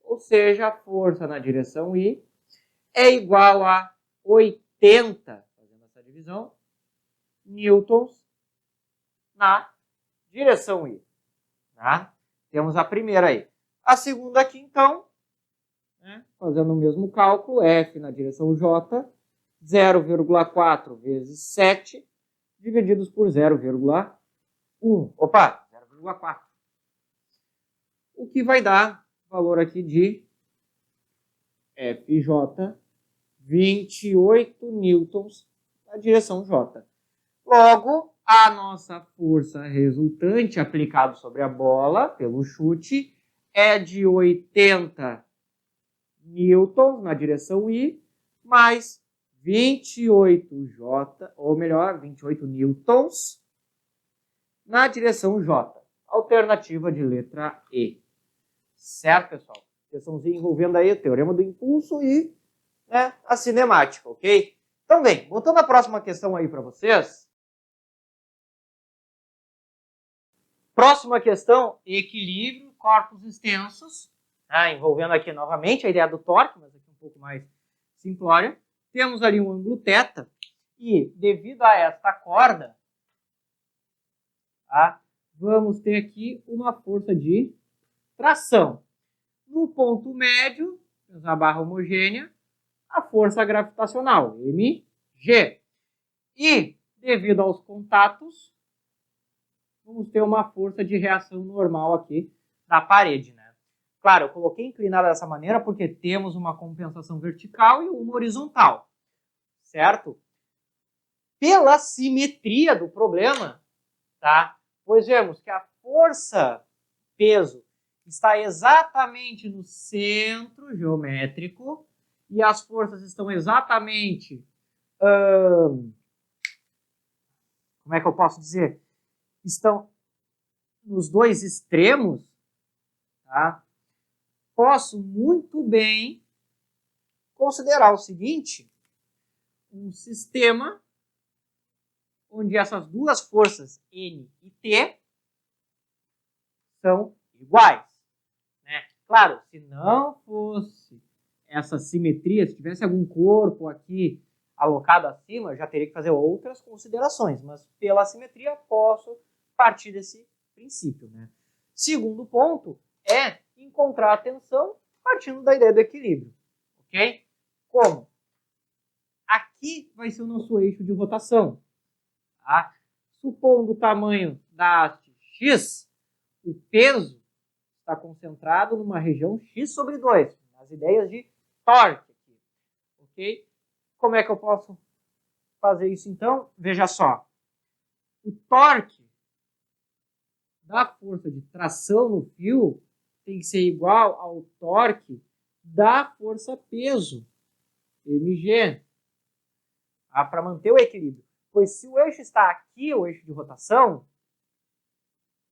Ou seja, a força na direção I é igual a 80, fazendo essa divisão, newtons na direção I. Tá? Temos a primeira aí. A segunda aqui, então, né, fazendo o mesmo cálculo, F na direção J, 0,4 vezes 7, divididos por 0,1. Opa, 0,4. O que vai dar valor aqui de FJ, 28 newtons na direção J. Logo, a nossa força resultante aplicada sobre a bola pelo chute é de 80 newtons na direção I, mais 28 J, ou melhor, 28 newtons na direção J. Alternativa de letra E. Certo, pessoal? Questãozinha envolvendo aí o teorema do impulso e, né, a cinemática, ok? Então, bem, voltando à próxima questão aí para vocês. Próxima questão, equilíbrio, corpos extensos, né, envolvendo aqui novamente a ideia do torque, mas aqui um pouco mais simplória. Temos ali um ângulo θ e, devido a esta corda, tá, vamos ter aqui uma força de tração. No ponto médio, a barra homogênea, a força gravitacional, mg. E, devido aos contatos, vamos ter uma força de reação normal aqui da parede. Né? Claro, eu coloquei inclinada dessa maneira porque temos uma compensação vertical e uma horizontal, certo? Pela simetria do problema, tá? Pois vemos que a força-peso está exatamente no centro geométrico e as forças estão exatamente... como é que eu posso dizer? Estão nos dois extremos, tá? Posso muito bem considerar o seguinte, um sistema onde essas duas forças N e T são iguais, né? Claro, se não fosse essa simetria, se tivesse algum corpo aqui alocado acima, eu já teria que fazer outras considerações, mas pela simetria posso partir desse princípio, né? Segundo ponto é encontrar a tensão partindo da ideia do equilíbrio, ok? Como? Aqui vai ser o nosso eixo de rotação, tá? Supondo o tamanho da haste x, o peso está concentrado numa região x sobre 2, nas ideias de torque, ok? Como é que eu posso fazer isso então? Veja só, o torque da força de tração no fio tem que ser igual ao torque da força-peso, mg, para manter o equilíbrio. Pois se o eixo está aqui, o eixo de rotação,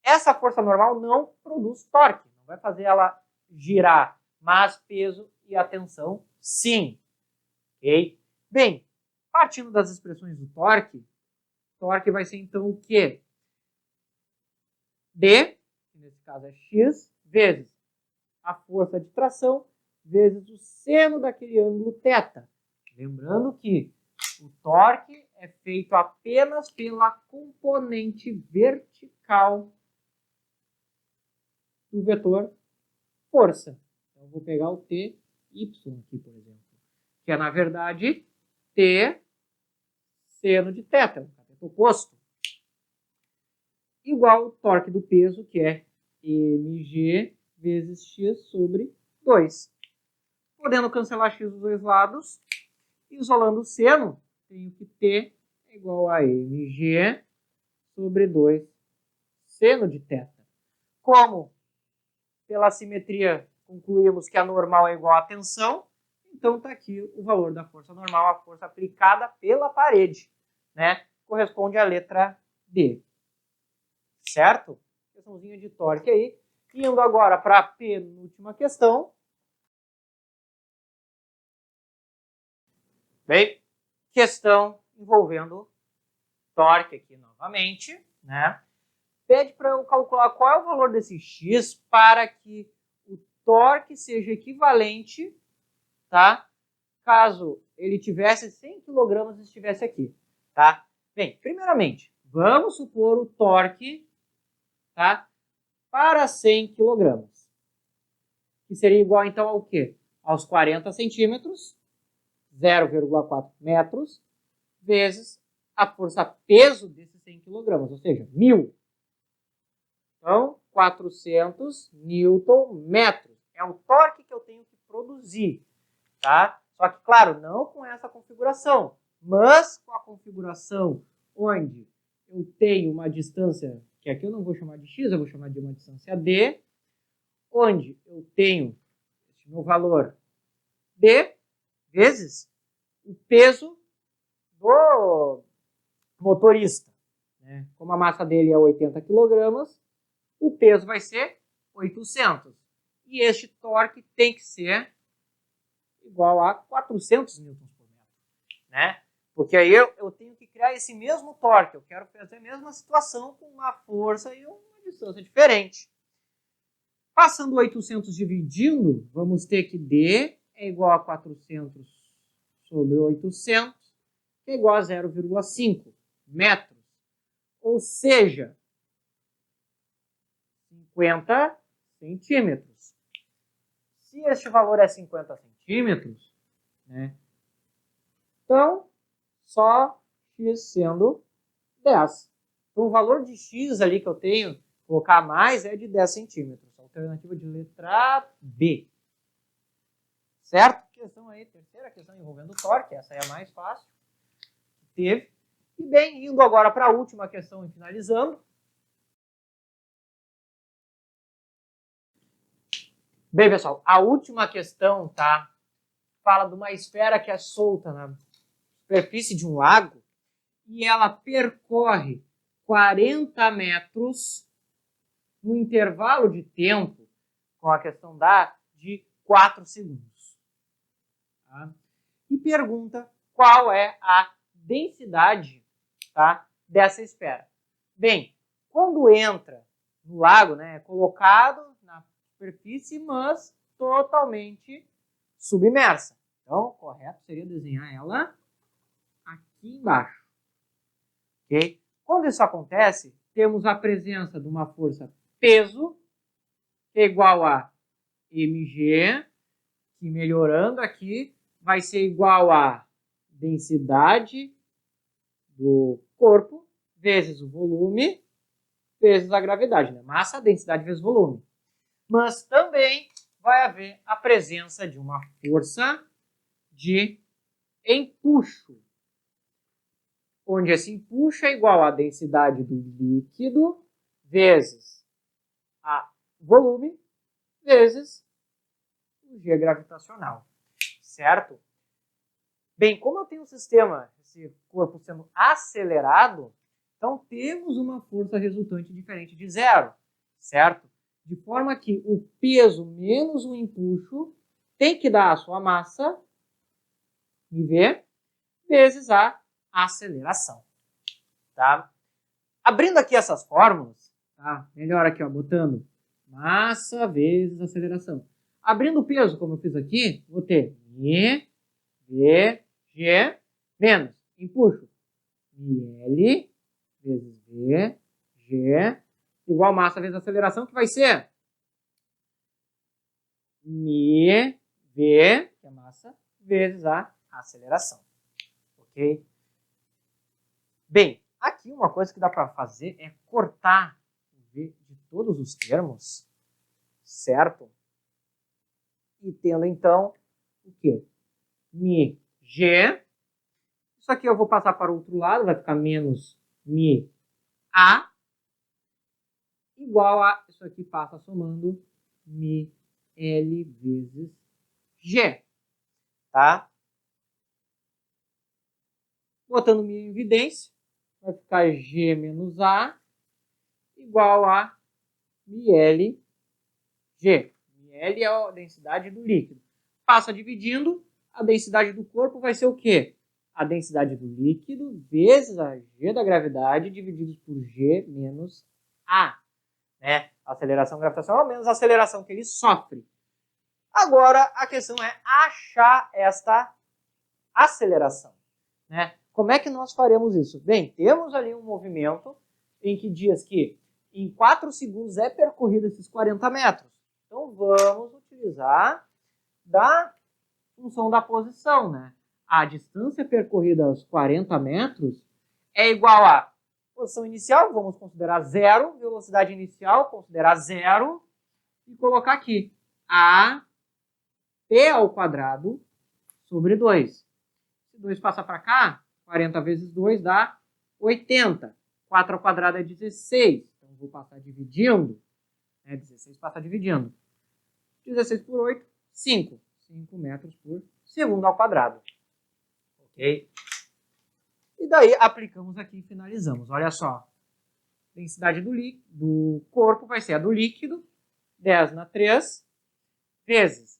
essa força normal não produz torque, não vai fazer ela girar, mas peso e a tensão sim. Ok? Bem, partindo das expressões do torque vai ser então o quê? D, que nesse caso é x, vezes a força de tração, vezes o seno daquele ângulo θ. Lembrando que o torque é feito apenas pela componente vertical do vetor força. Então, eu vou pegar o Ty aqui, por exemplo, que é, na verdade, T seno de θ, o cateto oposto, igual o torque do peso, que é mg vezes x sobre 2. Podendo cancelar x dos dois lados, isolando o seno, tenho que T é igual a mg sobre 2 seno de θ. Como pela simetria concluímos que a normal é igual à tensão, então está aqui o valor da força normal, a força aplicada pela parede, né? Corresponde à letra D. Certo? Questãozinha de torque aí. Indo agora para a penúltima questão. Bem, questão envolvendo torque aqui novamente, né? Pede para eu calcular qual é o valor desse x para que o torque seja equivalente, tá? Caso ele tivesse 100 kg e estivesse aqui, tá? Bem, primeiramente, vamos supor o torque, tá? Para 100 kg, que seria igual então ao quê? Aos 40 centímetros, 0,4 metros, vezes a força-peso desses 100 kg, ou seja, 1.000. Então, 400 Nm é o torque que eu tenho que produzir, tá? Só que, claro, não com essa configuração, mas com a configuração onde eu tenho uma distância, que aqui eu não vou chamar de x, eu vou chamar de uma distância d, onde eu tenho esse meu valor d vezes o peso do motorista, né? Como a massa dele é 80 kg, o peso vai ser 800. E este torque tem que ser igual a 400 Nm por metro, né? Porque aí eu tenho que criar esse mesmo torque. Eu quero fazer a mesma situação com uma força e uma distância diferente. Passando 800 dividindo, vamos ter que D é igual a 400 sobre 800, que é igual a 0,5 metros. Ou seja, 50 centímetros. Se este valor é 50 centímetros, né, então só x sendo 10. Então o valor de x ali que eu tenho, colocar mais, é de 10 centímetros, ou Alternativa de letra B. Certo? Questão aí, terceira questão envolvendo torque. Essa é a mais fácil que teve. E bem, indo agora para a última questão e finalizando. Bem, pessoal, a última questão, tá? Fala de uma esfera que é solta na superfície de um lago e ela percorre 40 metros no intervalo de tempo, com a questão de 4 segundos. Tá? E pergunta qual é a densidade, tá, dessa esfera. Bem, quando entra no lago, né, é colocado na superfície, mas totalmente submersa. Então, o correto seria desenhar ela aqui embaixo. Okay? Quando isso acontece, temos a presença de uma força peso, que é igual a mg, que melhorando aqui, vai ser igual a densidade do corpo vezes o volume vezes a gravidade. Né? Massa, densidade vezes volume. Mas também vai haver a presença de uma força de empuxo, onde esse empuxo é igual à densidade do líquido vezes a volume vezes o G gravitacional, certo? Bem, como eu tenho um sistema, esse corpo sendo acelerado, então temos uma força resultante diferente de zero, certo? De forma que o peso menos o empuxo tem que dar a sua massa, mv, vezes a aceleração, tá? Abrindo aqui essas fórmulas, tá? Melhor aqui, ó, botando massa vezes aceleração. Abrindo o peso, como eu fiz aqui, vou ter m, v, g, menos empuxo, L vezes v, g, igual massa vezes aceleração, que vai ser m, v, que é massa, vezes a aceleração. Ok? Bem, aqui uma coisa que dá para fazer é cortar o v de todos os termos, certo? E tendo então o quê? Mi G. Isso aqui eu vou passar para o outro lado, vai ficar menos Mi A. Igual a, isso aqui passa somando Mi L vezes G. Tá? Botando Mi em evidência, vai ficar G menos A igual a ML G. ML é a densidade do líquido. Passa dividindo, a densidade do corpo vai ser o quê? A densidade do líquido vezes a G da gravidade divididos por G menos A. Né? A aceleração gravitacional menos a aceleração que ele sofre. Agora, a questão é achar esta aceleração. Né? Como é que nós faremos isso? Bem, temos ali um movimento em que diz que em 4 segundos é percorrido esses 40 metros. Então, vamos utilizar da função da posição. Né? A distância percorrida aos 40 metros é igual a posição inicial, vamos considerar 0, velocidade inicial, considerar 0, e colocar aqui a p ao quadrado sobre 2. Se 2 passa para cá, 40 vezes 2 dá 80. 4 ao quadrado é 16. Então, vou passar dividindo. 16 passa dividindo. 16 por 8, 5. 5 metros por segundo ao quadrado. Ok? E daí, aplicamos aqui e finalizamos. Olha só. Densidade do corpo vai ser a do líquido. 10 na 3. Vezes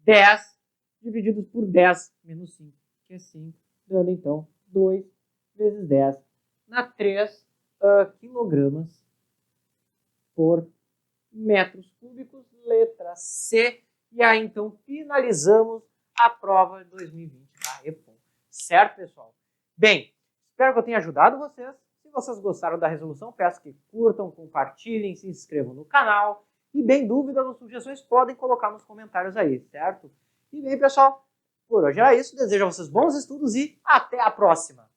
10 divididos por 10 menos 5, que é 5. Dando, então, 2 vezes 10 na 3 quilogramas por metros cúbicos, letra C. E aí, então, finalizamos a prova de 2020 da EPOM. Certo, pessoal? Bem, espero que eu tenha ajudado vocês. Se vocês gostaram da resolução, peço que curtam, compartilhem, se inscrevam no canal. E, bem, dúvidas ou sugestões podem colocar nos comentários aí, certo? E, bem, pessoal, por hoje era isso. Desejo a vocês bons estudos e até a próxima!